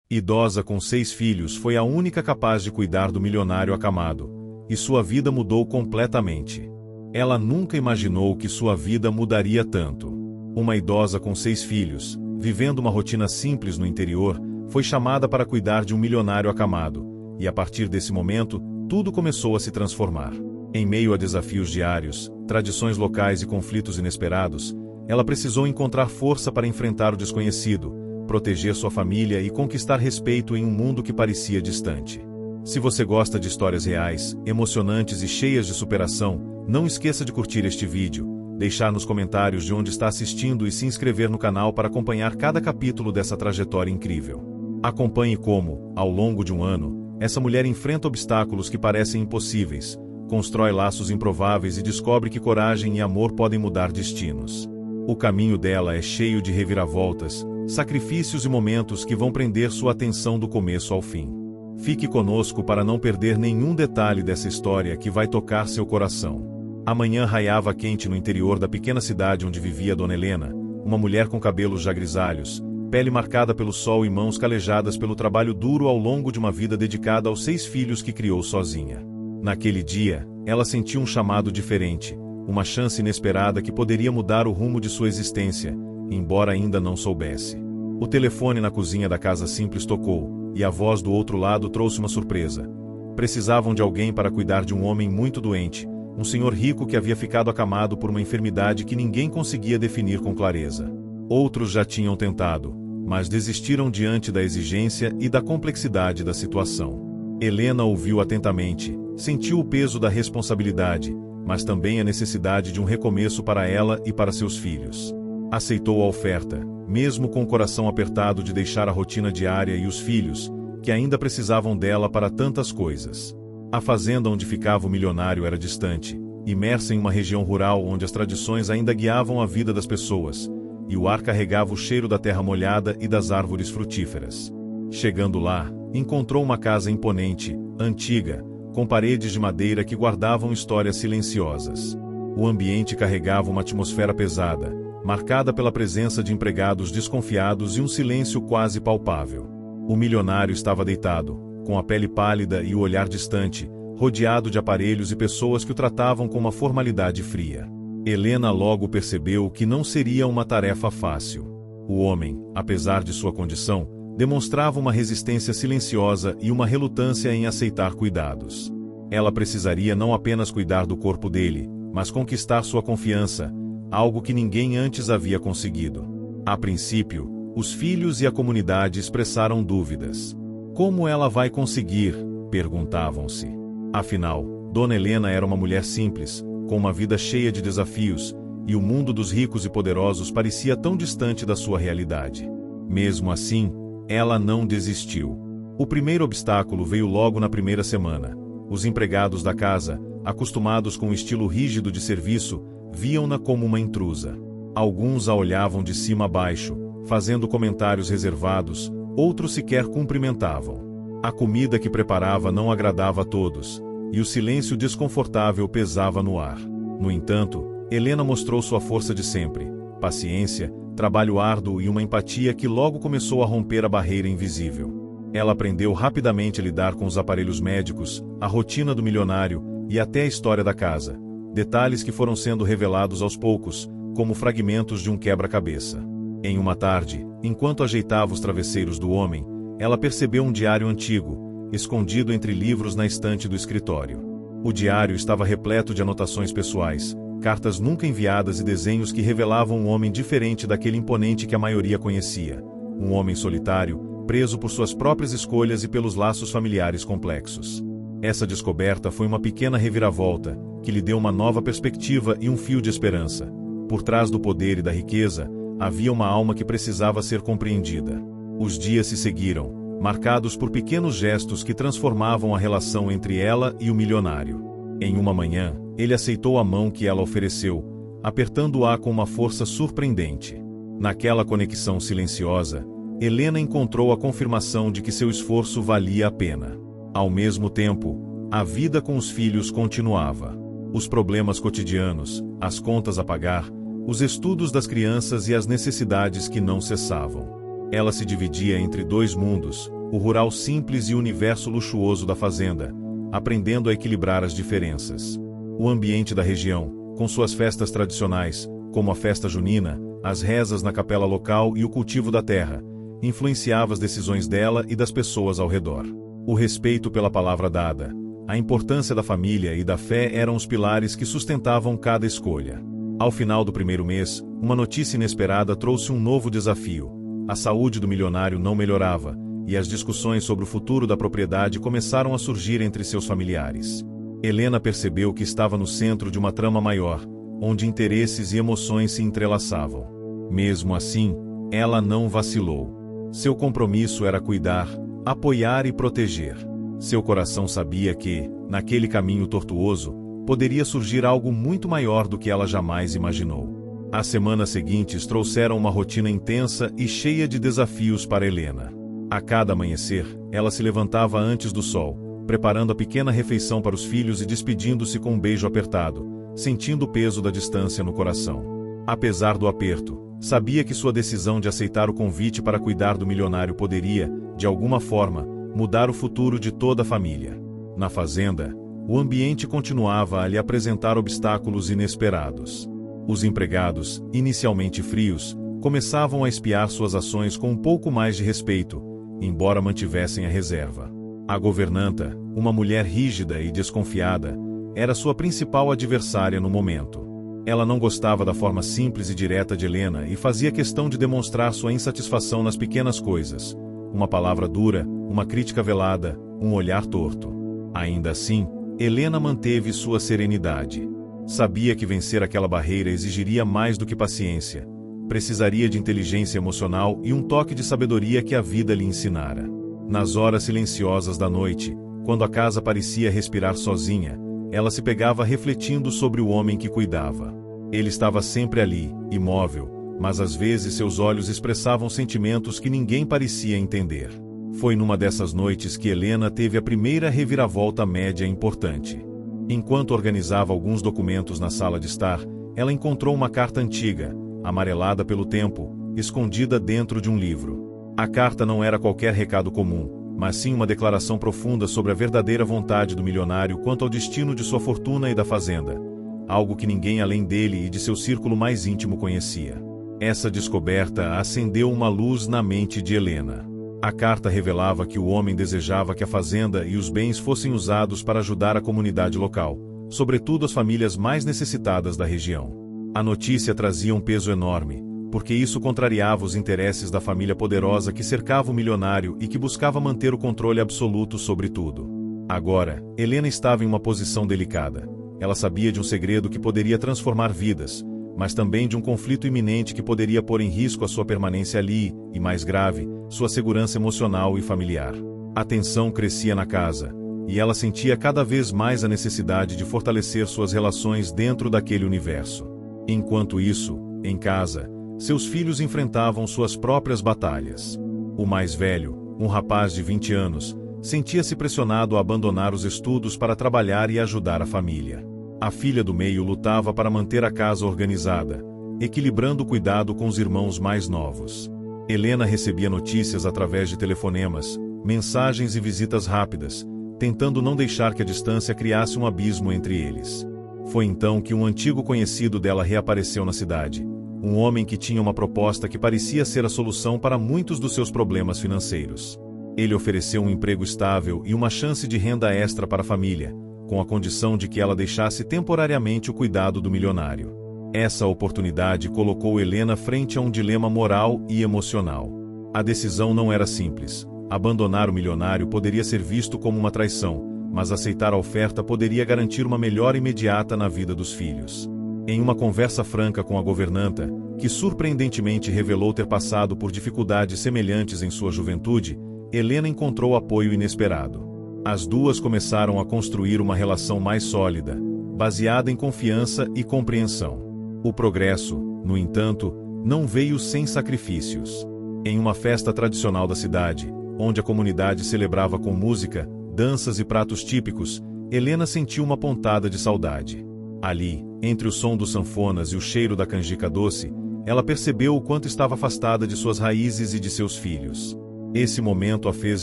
Idosa com 6 filhos, foi a única capaz de cuidar do milionário acamado, e sua vida mudou completamente. Ela nunca imaginou que sua vida mudaria tanto. Uma idosa com 6 filhos, vivendo uma rotina simples no interior, foi chamada para cuidar de um milionário acamado, e a partir desse momento, tudo começou a se transformar. Em meio a desafios diários, tradições locais e conflitos inesperados, ela precisou encontrar força para enfrentar o desconhecido, proteger sua família e conquistar respeito em um mundo que parecia distante. Se você gosta de histórias reais, emocionantes e cheias de superação, não esqueça de curtir este vídeo, deixar nos comentários de onde está assistindo e se inscrever no canal para acompanhar cada capítulo dessa trajetória incrível. Acompanhe como, ao longo de um ano, essa mulher enfrenta obstáculos que parecem impossíveis, constrói laços improváveis e descobre que coragem e amor podem mudar destinos. O caminho dela é cheio de reviravoltas, sacrifícios e momentos que vão prender sua atenção do começo ao fim. Fique conosco para não perder nenhum detalhe dessa história que vai tocar seu coração. A manhã raiava quente no interior da pequena cidade onde vivia Dona Helena, uma mulher com cabelos já grisalhos, pele marcada pelo sol e mãos calejadas pelo trabalho duro ao longo de uma vida dedicada aos 6 filhos que criou sozinha. Naquele dia, ela sentiu um chamado diferente, uma chance inesperada que poderia mudar o rumo de sua existência, embora ainda não soubesse. O telefone na cozinha da casa simples tocou, e a voz do outro lado trouxe uma surpresa. Precisavam de alguém para cuidar de um homem muito doente, um senhor rico que havia ficado acamado por uma enfermidade que ninguém conseguia definir com clareza. Outros já tinham tentado, mas desistiram diante da exigência e da complexidade da situação. Helena ouviu atentamente, sentiu o peso da responsabilidade, mas também a necessidade de um recomeço para ela e para seus filhos. Aceitou a oferta, mesmo com o coração apertado de deixar a rotina diária e os filhos, que ainda precisavam dela para tantas coisas. A fazenda onde ficava o milionário era distante, imersa em uma região rural onde as tradições ainda guiavam a vida das pessoas, e o ar carregava o cheiro da terra molhada e das árvores frutíferas. Chegando lá, encontrou uma casa imponente, antiga, com paredes de madeira que guardavam histórias silenciosas. O ambiente carregava uma atmosfera pesada, marcada pela presença de empregados desconfiados e um silêncio quase palpável. O milionário estava deitado, com a pele pálida e o olhar distante, rodeado de aparelhos e pessoas que o tratavam com uma formalidade fria. Helena logo percebeu que não seria uma tarefa fácil. O homem, apesar de sua condição, demonstrava uma resistência silenciosa e uma relutância em aceitar cuidados. Ela precisaria não apenas cuidar do corpo dele, mas conquistar sua confiança, algo que ninguém antes havia conseguido. A princípio, os filhos e a comunidade expressaram dúvidas. Como ela vai conseguir? Perguntavam-se. Afinal, Dona Helena era uma mulher simples, com uma vida cheia de desafios, e o mundo dos ricos e poderosos parecia tão distante da sua realidade. Mesmo assim, ela não desistiu. O primeiro obstáculo veio logo na primeira semana. Os empregados da casa, acostumados com o estilo rígido de serviço, viam-na como uma intrusa. Alguns a olhavam de cima a baixo, fazendo comentários reservados, outros sequer cumprimentavam. A comida que preparava não agradava a todos, e o silêncio desconfortável pesava no ar. No entanto, Helena mostrou sua força de sempre, paciência, trabalho árduo e uma empatia que logo começou a romper a barreira invisível. Ela aprendeu rapidamente a lidar com os aparelhos médicos, a rotina do milionário e até a história da casa, detalhes que foram sendo revelados aos poucos, como fragmentos de um quebra-cabeça. Em uma tarde, enquanto ajeitava os travesseiros do homem, ela percebeu um diário antigo, escondido entre livros na estante do escritório. O diário estava repleto de anotações pessoais, cartas nunca enviadas e desenhos que revelavam um homem diferente daquele imponente que a maioria conhecia. Um homem solitário, preso por suas próprias escolhas e pelos laços familiares complexos. Essa descoberta foi uma pequena reviravolta, que lhe deu uma nova perspectiva e um fio de esperança. Por trás do poder e da riqueza, havia uma alma que precisava ser compreendida. Os dias se seguiram, marcados por pequenos gestos que transformavam a relação entre ela e o milionário. Em uma manhã, ele aceitou a mão que ela ofereceu, apertando-a com uma força surpreendente. Naquela conexão silenciosa, Helena encontrou a confirmação de que seu esforço valia a pena. Ao mesmo tempo, a vida com os filhos continuava. Os problemas cotidianos, as contas a pagar, os estudos das crianças e as necessidades que não cessavam. Ela se dividia entre 2 mundos, o rural simples e o universo luxuoso da fazenda, aprendendo a equilibrar as diferenças. O ambiente da região, com suas festas tradicionais, como a festa junina, as rezas na capela local e o cultivo da terra, influenciava as decisões dela e das pessoas ao redor. O respeito pela palavra dada, a importância da família e da fé eram os pilares que sustentavam cada escolha. Ao final do primeiro mês, uma notícia inesperada trouxe um novo desafio. A saúde do milionário não melhorava, e as discussões sobre o futuro da propriedade começaram a surgir entre seus familiares. Helena percebeu que estava no centro de uma trama maior, onde interesses e emoções se entrelaçavam. Mesmo assim, ela não vacilou. Seu compromisso era cuidar, apoiar e proteger. Seu coração sabia que, naquele caminho tortuoso, poderia surgir algo muito maior do que ela jamais imaginou. As semanas seguintes trouxeram uma rotina intensa e cheia de desafios para Helena. A cada amanhecer, ela se levantava antes do sol, preparando a pequena refeição para os filhos e despedindo-se com um beijo apertado, sentindo o peso da distância no coração. Apesar do aperto, sabia que sua decisão de aceitar o convite para cuidar do milionário poderia, de alguma forma, mudar o futuro de toda a família. Na fazenda, o ambiente continuava a lhe apresentar obstáculos inesperados. Os empregados, inicialmente frios, começavam a espiar suas ações com um pouco mais de respeito, embora mantivessem a reserva. A governanta, uma mulher rígida e desconfiada, era sua principal adversária no momento. Ela não gostava da forma simples e direta de Helena e fazia questão de demonstrar sua insatisfação nas pequenas coisas. Uma palavra dura, uma crítica velada, um olhar torto. Ainda assim, Helena manteve sua serenidade. Sabia que vencer aquela barreira exigiria mais do que paciência. Precisaria de inteligência emocional e um toque de sabedoria que a vida lhe ensinara. Nas horas silenciosas da noite, quando a casa parecia respirar sozinha, ela se pegava refletindo sobre o homem que cuidava. Ele estava sempre ali, imóvel, mas às vezes seus olhos expressavam sentimentos que ninguém parecia entender. Foi numa dessas noites que Helena teve a primeira reviravolta média importante. Enquanto organizava alguns documentos na sala de estar, ela encontrou uma carta antiga, amarelada pelo tempo, escondida dentro de um livro. A carta não era qualquer recado comum, mas sim uma declaração profunda sobre a verdadeira vontade do milionário quanto ao destino de sua fortuna e da fazenda, algo que ninguém além dele e de seu círculo mais íntimo conhecia. Essa descoberta acendeu uma luz na mente de Helena. A carta revelava que o homem desejava que a fazenda e os bens fossem usados para ajudar a comunidade local, sobretudo as famílias mais necessitadas da região. A notícia trazia um peso enorme, porque isso contrariava os interesses da família poderosa que cercava o milionário e que buscava manter o controle absoluto sobre tudo. Agora, Helena estava em uma posição delicada. Ela sabia de um segredo que poderia transformar vidas, mas também de um conflito iminente que poderia pôr em risco a sua permanência ali, e mais grave, sua segurança emocional e familiar. A tensão crescia na casa, e ela sentia cada vez mais a necessidade de fortalecer suas relações dentro daquele universo. Enquanto isso, em casa, seus filhos enfrentavam suas próprias batalhas. O mais velho, um rapaz de 20 anos, sentia-se pressionado a abandonar os estudos para trabalhar e ajudar a família. A filha do meio lutava para manter a casa organizada, equilibrando o cuidado com os irmãos mais novos. Helena recebia notícias através de telefonemas, mensagens e visitas rápidas, tentando não deixar que a distância criasse um abismo entre eles. Foi então que um antigo conhecido dela reapareceu na cidade, um homem que tinha uma proposta que parecia ser a solução para muitos dos seus problemas financeiros. Ele ofereceu um emprego estável e uma chance de renda extra para a família, com a condição de que ela deixasse temporariamente o cuidado do milionário. Essa oportunidade colocou Helena frente a um dilema moral e emocional. A decisão não era simples. Abandonar o milionário poderia ser visto como uma traição, mas aceitar a oferta poderia garantir uma melhora imediata na vida dos filhos. Em uma conversa franca com a governanta, que surpreendentemente revelou ter passado por dificuldades semelhantes em sua juventude, Helena encontrou apoio inesperado. As duas começaram a construir uma relação mais sólida, baseada em confiança e compreensão. O progresso, no entanto, não veio sem sacrifícios. Em uma festa tradicional da cidade, onde a comunidade celebrava com música, danças e pratos típicos, Helena sentiu uma pontada de saudade. Ali, entre o som dos sanfonas e o cheiro da canjica doce, ela percebeu o quanto estava afastada de suas raízes e de seus filhos. Esse momento a fez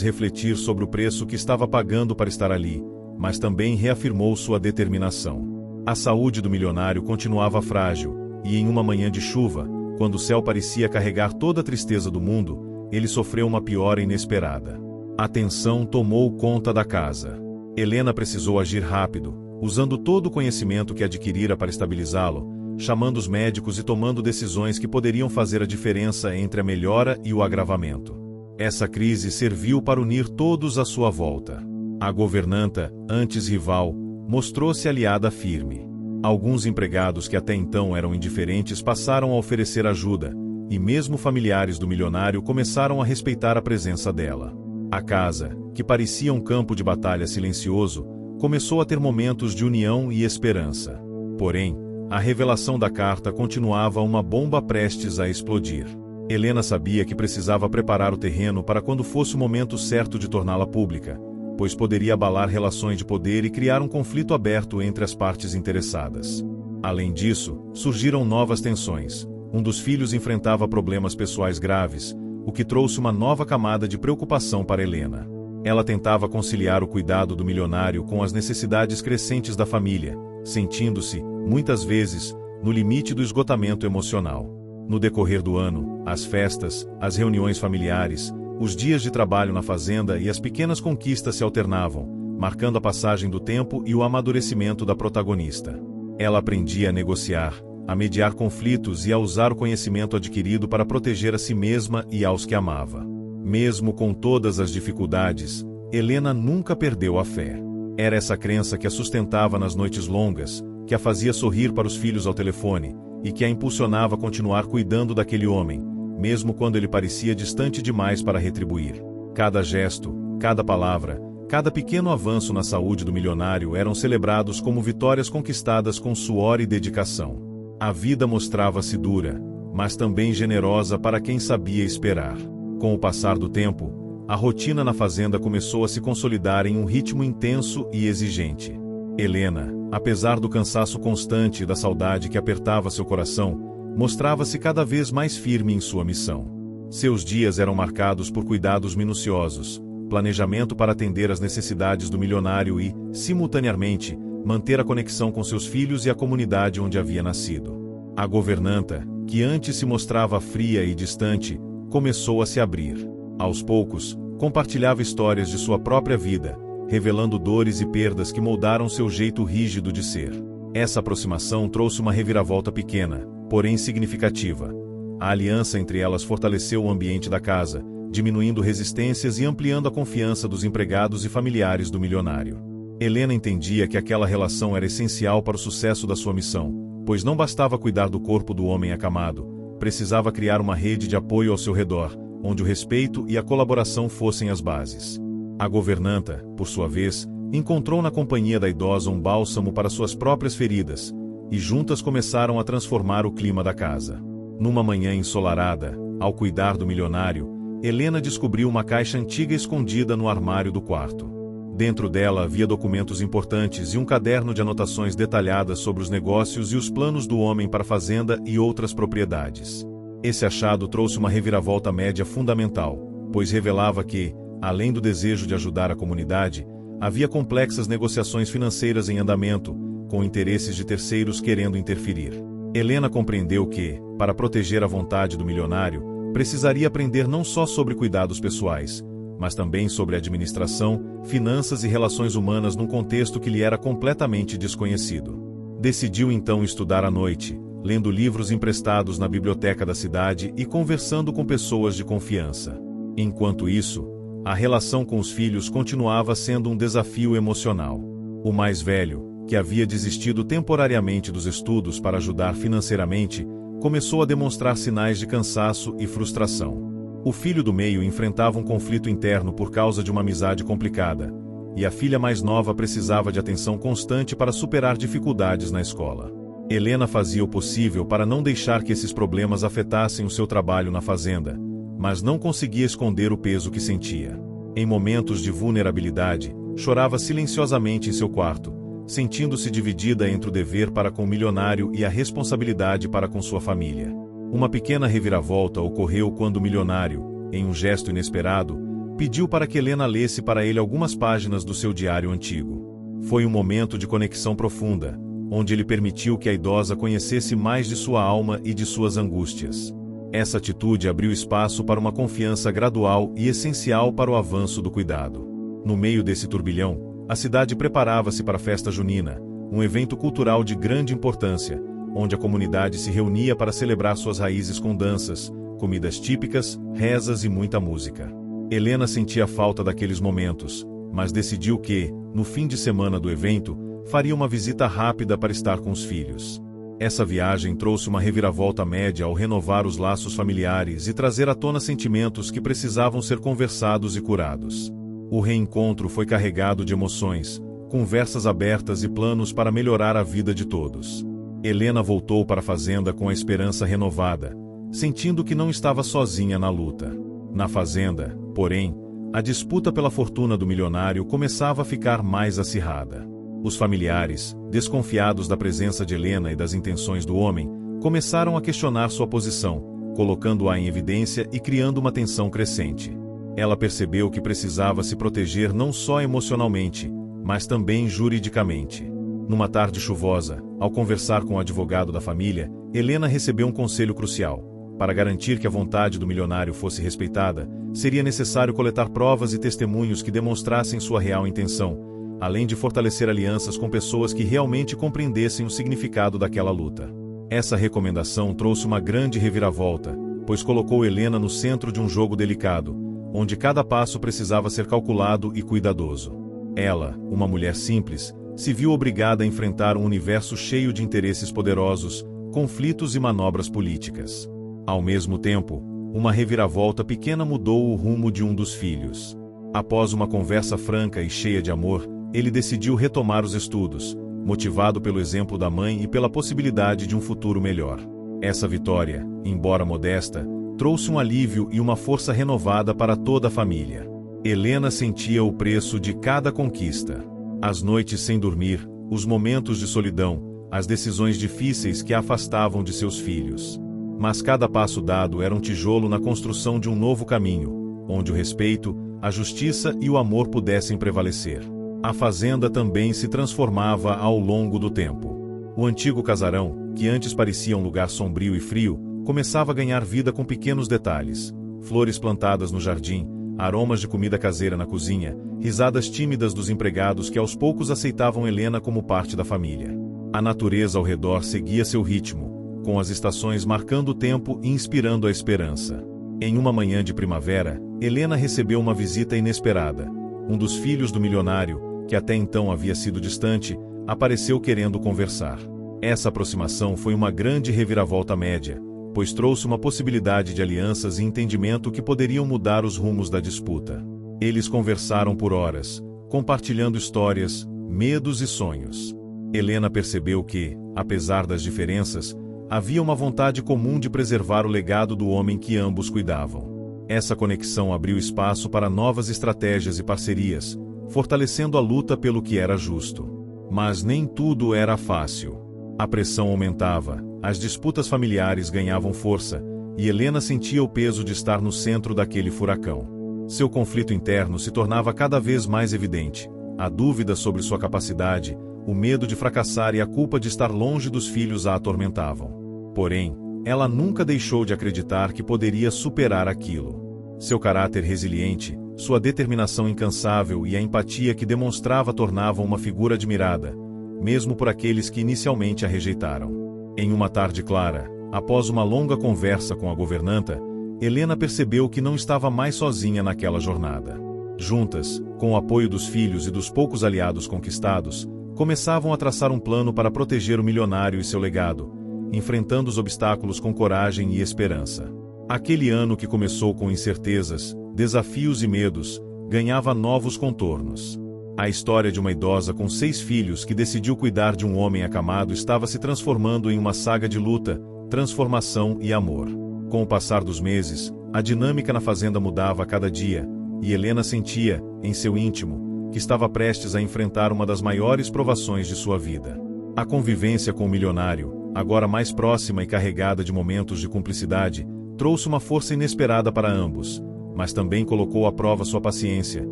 refletir sobre o preço que estava pagando para estar ali, mas também reafirmou sua determinação. A saúde do milionário continuava frágil, e em uma manhã de chuva, quando o céu parecia carregar toda a tristeza do mundo, ele sofreu uma piora inesperada. A tensão tomou conta da casa. Helena precisou agir rápido, usando todo o conhecimento que adquirira para estabilizá-lo, chamando os médicos e tomando decisões que poderiam fazer a diferença entre a melhora e o agravamento. Essa crise serviu para unir todos à sua volta. A governanta, antes rival, mostrou-se aliada firme. Alguns empregados que até então eram indiferentes passaram a oferecer ajuda, e mesmo familiares do milionário começaram a respeitar a presença dela. A casa, que parecia um campo de batalha silencioso, começou a ter momentos de união e esperança. Porém, a revelação da carta continuava uma bomba prestes a explodir. Helena sabia que precisava preparar o terreno para quando fosse o momento certo de torná-la pública, pois poderia abalar relações de poder e criar um conflito aberto entre as partes interessadas. Além disso, surgiram novas tensões. Um dos filhos enfrentava problemas pessoais graves, o que trouxe uma nova camada de preocupação para Helena. Ela tentava conciliar o cuidado do milionário com as necessidades crescentes da família, sentindo-se, muitas vezes, no limite do esgotamento emocional. No decorrer do ano, as festas, as reuniões familiares, os dias de trabalho na fazenda e as pequenas conquistas se alternavam, marcando a passagem do tempo e o amadurecimento da protagonista. Ela aprendia a negociar, a mediar conflitos e a usar o conhecimento adquirido para proteger a si mesma e aos que amava. Mesmo com todas as dificuldades, Helena nunca perdeu a fé. Era essa crença que a sustentava nas noites longas, que a fazia sorrir para os filhos ao telefone, e que a impulsionava a continuar cuidando daquele homem, mesmo quando ele parecia distante demais para retribuir. Cada gesto, cada palavra, cada pequeno avanço na saúde do milionário eram celebrados como vitórias conquistadas com suor e dedicação. A vida mostrava-se dura, mas também generosa para quem sabia esperar. Com o passar do tempo, a rotina na fazenda começou a se consolidar em um ritmo intenso e exigente. Helena, apesar do cansaço constante e da saudade que apertava seu coração, mostrava-se cada vez mais firme em sua missão. Seus dias eram marcados por cuidados minuciosos, planejamento para atender às necessidades do milionário e, simultaneamente, manter a conexão com seus filhos e a comunidade onde havia nascido. A governanta, que antes se mostrava fria e distante, começou a se abrir. Aos poucos, compartilhava histórias de sua própria vida, revelando dores e perdas que moldaram seu jeito rígido de ser. Essa aproximação trouxe uma reviravolta pequena, porém significativa. A aliança entre elas fortaleceu o ambiente da casa, diminuindo resistências e ampliando a confiança dos empregados e familiares do milionário. Helena entendia que aquela relação era essencial para o sucesso da sua missão, pois não bastava cuidar do corpo do homem acamado, precisava criar uma rede de apoio ao seu redor, onde o respeito e a colaboração fossem as bases. A governanta, por sua vez, encontrou na companhia da idosa um bálsamo para suas próprias feridas, e juntas começaram a transformar o clima da casa. Numa manhã ensolarada, ao cuidar do milionário, Helena descobriu uma caixa antiga escondida no armário do quarto. Dentro dela havia documentos importantes e um caderno de anotações detalhadas sobre os negócios e os planos do homem para a fazenda e outras propriedades. Esse achado trouxe uma reviravolta média fundamental, pois revelava que, além do desejo de ajudar a comunidade, havia complexas negociações financeiras em andamento, com interesses de terceiros querendo interferir. Helena compreendeu que, para proteger a vontade do milionário, precisaria aprender não só sobre cuidados pessoais, mas também sobre administração, finanças e relações humanas num contexto que lhe era completamente desconhecido. Decidiu então estudar à noite, lendo livros emprestados na biblioteca da cidade e conversando com pessoas de confiança. Enquanto isso, a relação com os filhos continuava sendo um desafio emocional. O mais velho, que havia desistido temporariamente dos estudos para ajudar financeiramente, começou a demonstrar sinais de cansaço e frustração. O filho do meio enfrentava um conflito interno por causa de uma amizade complicada, e a filha mais nova precisava de atenção constante para superar dificuldades na escola. Helena fazia o possível para não deixar que esses problemas afetassem o seu trabalho na fazenda, mas não conseguia esconder o peso que sentia. Em momentos de vulnerabilidade, chorava silenciosamente em seu quarto, sentindo-se dividida entre o dever para com o milionário e a responsabilidade para com sua família. Uma pequena reviravolta ocorreu quando o milionário, em um gesto inesperado, pediu para que Helena lesse para ele algumas páginas do seu diário antigo. Foi um momento de conexão profunda, onde ele permitiu que a idosa conhecesse mais de sua alma e de suas angústias. Essa atitude abriu espaço para uma confiança gradual e essencial para o avanço do cuidado. No meio desse turbilhão, a cidade preparava-se para a festa junina, um evento cultural de grande importância, onde a comunidade se reunia para celebrar suas raízes com danças, comidas típicas, rezas e muita música. Helena sentia falta daqueles momentos, mas decidiu que, no fim de semana do evento, faria uma visita rápida para estar com os filhos. Essa viagem trouxe uma reviravolta média ao renovar os laços familiares e trazer à tona sentimentos que precisavam ser conversados e curados. O reencontro foi carregado de emoções, conversas abertas e planos para melhorar a vida de todos. Helena voltou para a fazenda com a esperança renovada, sentindo que não estava sozinha na luta. Na fazenda, porém, a disputa pela fortuna do milionário começava a ficar mais acirrada. Os familiares, desconfiados da presença de Helena e das intenções do homem, começaram a questionar sua posição, colocando-a em evidência e criando uma tensão crescente. Ela percebeu que precisava se proteger não só emocionalmente, mas também juridicamente. Numa tarde chuvosa, ao conversar com o advogado da família, Helena recebeu um conselho crucial. Para garantir que a vontade do milionário fosse respeitada, seria necessário coletar provas e testemunhos que demonstrassem sua real intenção, além de fortalecer alianças com pessoas que realmente compreendessem o significado daquela luta. Essa recomendação trouxe uma grande reviravolta, pois colocou Helena no centro de um jogo delicado, onde cada passo precisava ser calculado e cuidadoso. Ela, uma mulher simples, se viu obrigada a enfrentar um universo cheio de interesses poderosos, conflitos e manobras políticas. Ao mesmo tempo, uma reviravolta pequena mudou o rumo de um dos filhos. Após uma conversa franca e cheia de amor, ele decidiu retomar os estudos, motivado pelo exemplo da mãe e pela possibilidade de um futuro melhor. Essa vitória, embora modesta, trouxe um alívio e uma força renovada para toda a família. Helena sentia o preço de cada conquista. As noites sem dormir, os momentos de solidão, as decisões difíceis que a afastavam de seus filhos. Mas cada passo dado era um tijolo na construção de um novo caminho, onde o respeito, a justiça e o amor pudessem prevalecer. A fazenda também se transformava ao longo do tempo. O antigo casarão, que antes parecia um lugar sombrio e frio, começava a ganhar vida com pequenos detalhes: flores plantadas no jardim, aromas de comida caseira na cozinha, risadas tímidas dos empregados que aos poucos aceitavam Helena como parte da família. A natureza ao redor seguia seu ritmo, com as estações marcando o tempo e inspirando a esperança. Em uma manhã de primavera, Helena recebeu uma visita inesperada. Um dos filhos do milionário, que até então havia sido distante, apareceu querendo conversar. Essa aproximação foi uma grande reviravolta média, pois trouxe uma possibilidade de alianças e entendimento que poderiam mudar os rumos da disputa. Eles conversaram por horas, compartilhando histórias, medos e sonhos. Helena percebeu que, apesar das diferenças, havia uma vontade comum de preservar o legado do homem que ambos cuidavam. Essa conexão abriu espaço para novas estratégias e parcerias, fortalecendo a luta pelo que era justo. Mas nem tudo era fácil. A pressão aumentava, as disputas familiares ganhavam força, e Helena sentia o peso de estar no centro daquele furacão. Seu conflito interno se tornava cada vez mais evidente, a dúvida sobre sua capacidade, o medo de fracassar e a culpa de estar longe dos filhos a atormentavam. Porém, ela nunca deixou de acreditar que poderia superar aquilo. Seu caráter resiliente, sua determinação incansável e a empatia que demonstrava tornavam uma figura admirada, mesmo por aqueles que inicialmente a rejeitaram. Em uma tarde clara, após uma longa conversa com a governanta, Helena percebeu que não estava mais sozinha naquela jornada. Juntas, com o apoio dos filhos e dos poucos aliados conquistados, começavam a traçar um plano para proteger o milionário e seu legado, enfrentando os obstáculos com coragem e esperança. Aquele ano que começou com incertezas, desafios e medos, ganhava novos contornos. A história de uma idosa com 6 filhos que decidiu cuidar de um homem acamado estava se transformando em uma saga de luta, transformação e amor. Com o passar dos meses, a dinâmica na fazenda mudava a cada dia, e Helena sentia, em seu íntimo, que estava prestes a enfrentar uma das maiores provações de sua vida. A convivência com o milionário, agora mais próxima e carregada de momentos de cumplicidade, trouxe uma força inesperada para ambos, mas também colocou à prova sua paciência,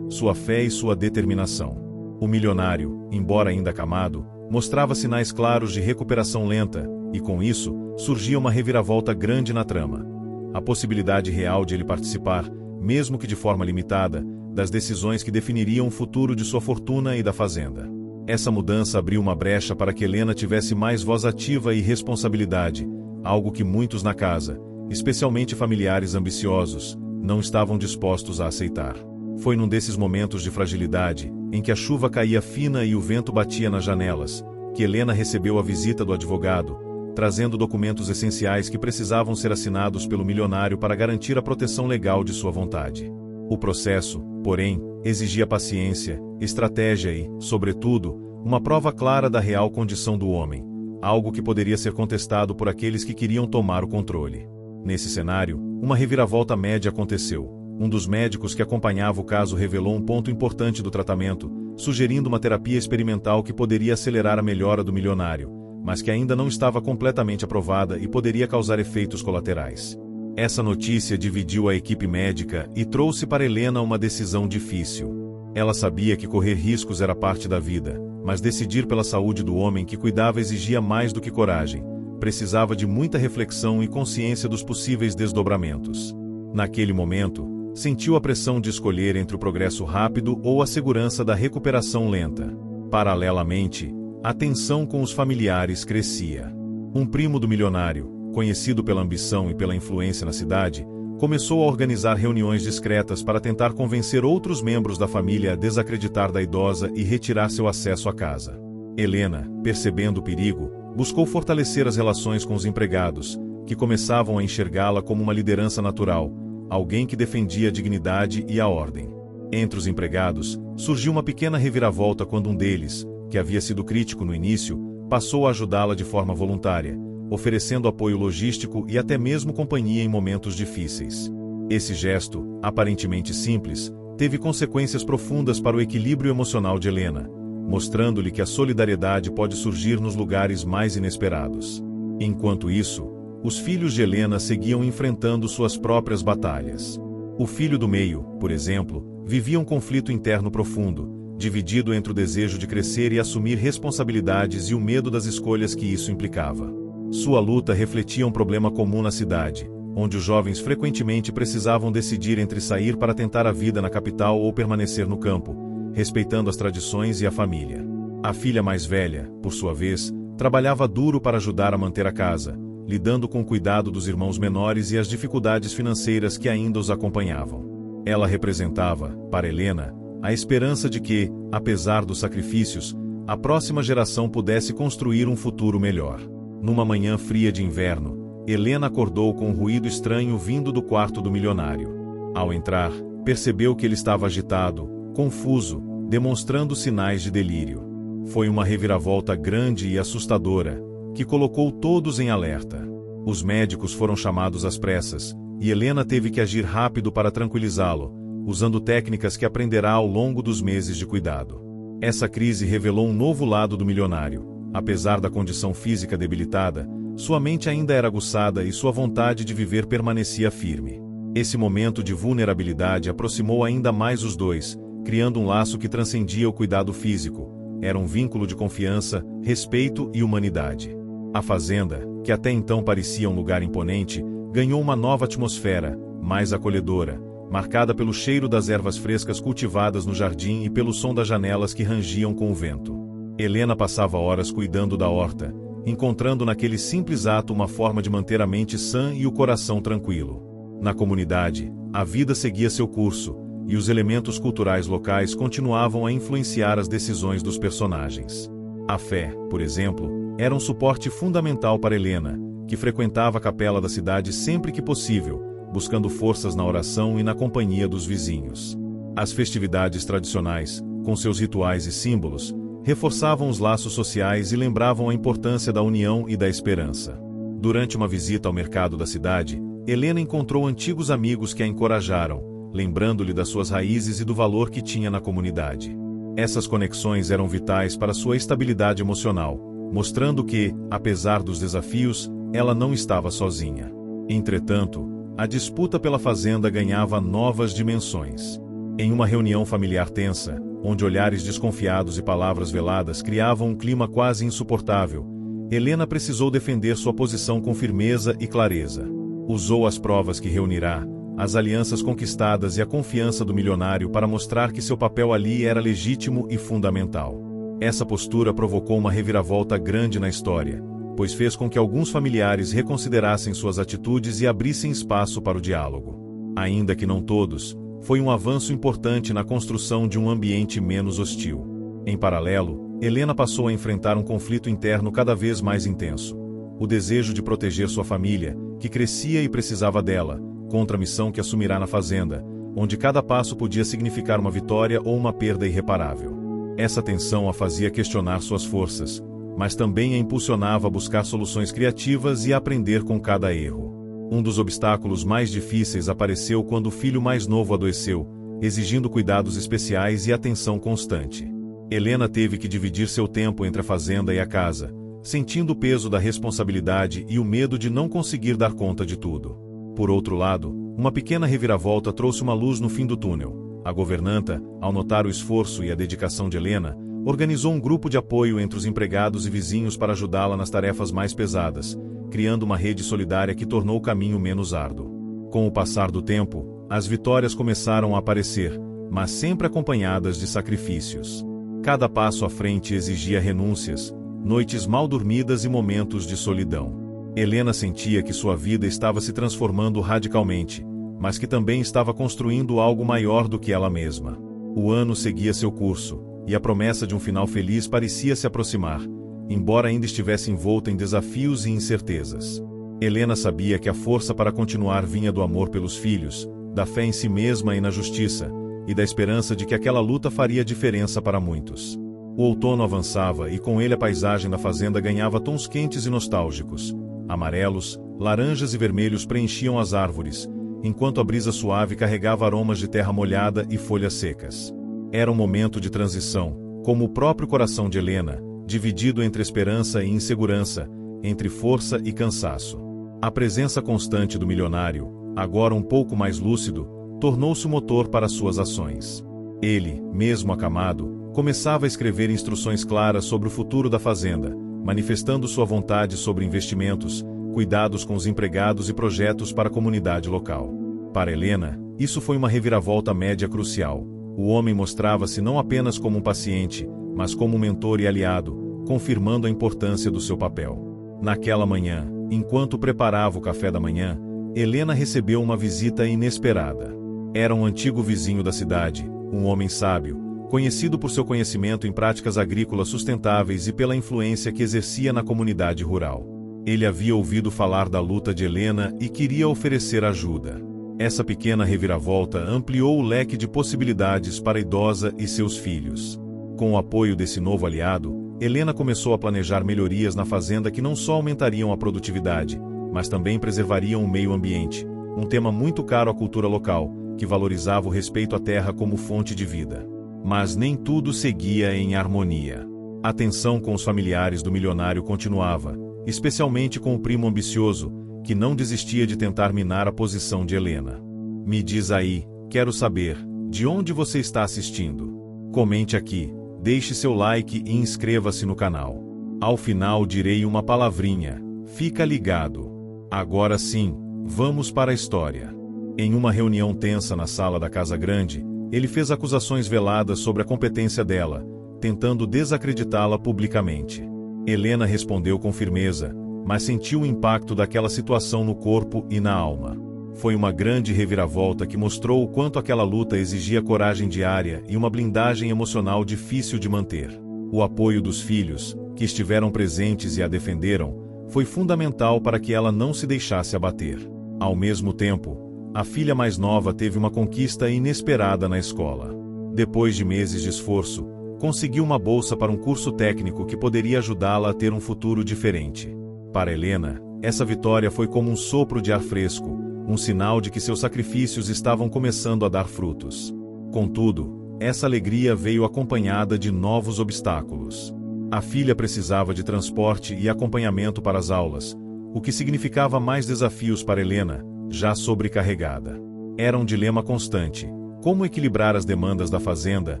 sua fé e sua determinação. O milionário, embora ainda acamado, mostrava sinais claros de recuperação lenta, e com isso, surgia uma reviravolta grande na trama. A possibilidade real de ele participar, mesmo que de forma limitada, das decisões que definiriam o futuro de sua fortuna e da fazenda. Essa mudança abriu uma brecha para que Helena tivesse mais voz ativa e responsabilidade, algo que muitos na casa, especialmente familiares ambiciosos, não estavam dispostos a aceitar. Foi num desses momentos de fragilidade, em que a chuva caía fina e o vento batia nas janelas, que Helena recebeu a visita do advogado, trazendo documentos essenciais que precisavam ser assinados pelo milionário para garantir a proteção legal de sua vontade. O processo, porém, exigia paciência, estratégia e, sobretudo, uma prova clara da real condição do homem, algo que poderia ser contestado por aqueles que queriam tomar o controle. Nesse cenário, uma reviravolta média aconteceu. Um dos médicos que acompanhava o caso revelou um ponto importante do tratamento, sugerindo uma terapia experimental que poderia acelerar a melhora do milionário, mas que ainda não estava completamente aprovada e poderia causar efeitos colaterais. Essa notícia dividiu a equipe médica e trouxe para Helena uma decisão difícil. Ela sabia que correr riscos era parte da vida, mas decidir pela saúde do homem que cuidava exigia mais do que coragem. Precisava de muita reflexão e consciência dos possíveis desdobramentos. Naquele momento, sentiu a pressão de escolher entre o progresso rápido ou a segurança da recuperação lenta. Paralelamente, a tensão com os familiares crescia. Um primo do milionário, conhecido pela ambição e pela influência na cidade, começou a organizar reuniões discretas para tentar convencer outros membros da família a desacreditar da idosa e retirar seu acesso à casa. Helena, percebendo o perigo, buscou fortalecer as relações com os empregados, que começavam a enxergá-la como uma liderança natural, alguém que defendia a dignidade e a ordem. Entre os empregados, surgiu uma pequena reviravolta quando um deles, que havia sido crítico no início, passou a ajudá-la de forma voluntária, oferecendo apoio logístico e até mesmo companhia em momentos difíceis. Esse gesto, aparentemente simples, teve consequências profundas para o equilíbrio emocional de Helena, mostrando-lhe que a solidariedade pode surgir nos lugares mais inesperados. Enquanto isso, os filhos de Helena seguiam enfrentando suas próprias batalhas. O filho do meio, por exemplo, vivia um conflito interno profundo, dividido entre o desejo de crescer e assumir responsabilidades e o medo das escolhas que isso implicava. Sua luta refletia um problema comum na cidade, onde os jovens frequentemente precisavam decidir entre sair para tentar a vida na capital ou permanecer no campo, respeitando as tradições e a família. A filha mais velha, por sua vez, trabalhava duro para ajudar a manter a casa, lidando com o cuidado dos irmãos menores e as dificuldades financeiras que ainda os acompanhavam. Ela representava, para Helena, a esperança de que, apesar dos sacrifícios, a próxima geração pudesse construir um futuro melhor. Numa manhã fria de inverno, Helena acordou com um ruído estranho vindo do quarto do milionário. Ao entrar, percebeu que ele estava agitado, confuso, demonstrando sinais de delírio. Foi uma reviravolta grande e assustadora, que colocou todos em alerta. Os médicos foram chamados às pressas, e Helena teve que agir rápido para tranquilizá-lo, usando técnicas que aprenderá ao longo dos meses de cuidado. Essa crise revelou um novo lado do milionário. Apesar da condição física debilitada, sua mente ainda era aguçada e sua vontade de viver permanecia firme. Esse momento de vulnerabilidade aproximou ainda mais os dois, criando um laço que transcendia o cuidado físico. Era um vínculo de confiança, respeito e humanidade. A fazenda, que até então parecia um lugar imponente, ganhou uma nova atmosfera, mais acolhedora, marcada pelo cheiro das ervas frescas cultivadas no jardim e pelo som das janelas que rangiam com o vento. Helena passava horas cuidando da horta, encontrando naquele simples ato uma forma de manter a mente sã e o coração tranquilo. Na comunidade, a vida seguia seu curso, e os elementos culturais locais continuavam a influenciar as decisões dos personagens. A fé, por exemplo, era um suporte fundamental para Helena, que frequentava a capela da cidade sempre que possível, buscando forças na oração e na companhia dos vizinhos. As festividades tradicionais, com seus rituais e símbolos, reforçavam os laços sociais e lembravam a importância da união e da esperança. Durante uma visita ao mercado da cidade, Helena encontrou antigos amigos que a encorajaram, lembrando-lhe das suas raízes e do valor que tinha na comunidade. Essas conexões eram vitais para sua estabilidade emocional, mostrando que, apesar dos desafios, ela não estava sozinha. Entretanto, a disputa pela fazenda ganhava novas dimensões. Em uma reunião familiar tensa, onde olhares desconfiados e palavras veladas criavam um clima quase insuportável, Helena precisou defender sua posição com firmeza e clareza. Usou as provas que reunirá, as alianças conquistadas e a confiança do milionário para mostrar que seu papel ali era legítimo e fundamental. Essa postura provocou uma reviravolta grande na história, pois fez com que alguns familiares reconsiderassem suas atitudes e abrissem espaço para o diálogo. Ainda que não todos, foi um avanço importante na construção de um ambiente menos hostil. Em paralelo, Helena passou a enfrentar um conflito interno cada vez mais intenso. O desejo de proteger sua família, que crescia e precisava dela, contra a missão que assumirá na fazenda, onde cada passo podia significar uma vitória ou uma perda irreparável. Essa tensão a fazia questionar suas forças, mas também a impulsionava a buscar soluções criativas e a aprender com cada erro. Um dos obstáculos mais difíceis apareceu quando o filho mais novo adoeceu, exigindo cuidados especiais e atenção constante. Helena teve que dividir seu tempo entre a fazenda e a casa, sentindo o peso da responsabilidade e o medo de não conseguir dar conta de tudo. Por outro lado, uma pequena reviravolta trouxe uma luz no fim do túnel. A governanta, ao notar o esforço e a dedicação de Helena, organizou um grupo de apoio entre os empregados e vizinhos para ajudá-la nas tarefas mais pesadas, criando uma rede solidária que tornou o caminho menos árduo. Com o passar do tempo, as vitórias começaram a aparecer, mas sempre acompanhadas de sacrifícios. Cada passo à frente exigia renúncias, noites mal dormidas e momentos de solidão. Helena sentia que sua vida estava se transformando radicalmente, mas que também estava construindo algo maior do que ela mesma. O ano seguia seu curso, e a promessa de um final feliz parecia se aproximar, embora ainda estivesse envolta em desafios e incertezas. Helena sabia que a força para continuar vinha do amor pelos filhos, da fé em si mesma e na justiça, e da esperança de que aquela luta faria diferença para muitos. O outono avançava e com ele a paisagem da fazenda ganhava tons quentes e nostálgicos. Amarelos, laranjas e vermelhos preenchiam as árvores, enquanto a brisa suave carregava aromas de terra molhada e folhas secas. Era um momento de transição, como o próprio coração de Helena, dividido entre esperança e insegurança, entre força e cansaço. A presença constante do milionário, agora um pouco mais lúcido, tornou-se o motor para suas ações. Ele, mesmo acamado, começava a escrever instruções claras sobre o futuro da fazenda, manifestando sua vontade sobre investimentos, cuidados com os empregados e projetos para a comunidade local. Para Helena, isso foi uma reviravolta média crucial. O homem mostrava-se não apenas como um paciente, mas como um mentor e aliado, confirmando a importância do seu papel. Naquela manhã, enquanto preparava o café da manhã, Helena recebeu uma visita inesperada. Era um antigo vizinho da cidade, um homem sábio, conhecido por seu conhecimento em práticas agrícolas sustentáveis e pela influência que exercia na comunidade rural. Ele havia ouvido falar da luta de Helena e queria oferecer ajuda. Essa pequena reviravolta ampliou o leque de possibilidades para a idosa e seus filhos. Com o apoio desse novo aliado, Helena começou a planejar melhorias na fazenda que não só aumentariam a produtividade, mas também preservariam o meio ambiente, um tema muito caro à cultura local, que valorizava o respeito à terra como fonte de vida. Mas nem tudo seguia em harmonia. A tensão com os familiares do milionário continuava, especialmente com o primo ambicioso, que não desistia de tentar minar a posição de Helena. Me diz aí, quero saber, de onde você está assistindo? Comente aqui, deixe seu like e inscreva-se no canal. Ao final direi uma palavrinha, fica ligado. Agora sim, vamos para a história. Em uma reunião tensa na sala da Casa Grande, ele fez acusações veladas sobre a competência dela, tentando desacreditá-la publicamente. Helena respondeu com firmeza, mas sentiu o impacto daquela situação no corpo e na alma. Foi uma grande reviravolta que mostrou o quanto aquela luta exigia coragem diária e uma blindagem emocional difícil de manter. O apoio dos filhos, que estiveram presentes e a defenderam, foi fundamental para que ela não se deixasse abater. Ao mesmo tempo, a filha mais nova teve uma conquista inesperada na escola. Depois de meses de esforço, conseguiu uma bolsa para um curso técnico que poderia ajudá-la a ter um futuro diferente. Para Helena, essa vitória foi como um sopro de ar fresco, um sinal de que seus sacrifícios estavam começando a dar frutos. Contudo, essa alegria veio acompanhada de novos obstáculos. A filha precisava de transporte e acompanhamento para as aulas, o que significava mais desafios para Helena, já sobrecarregada. Era um dilema constante: como equilibrar as demandas da fazenda,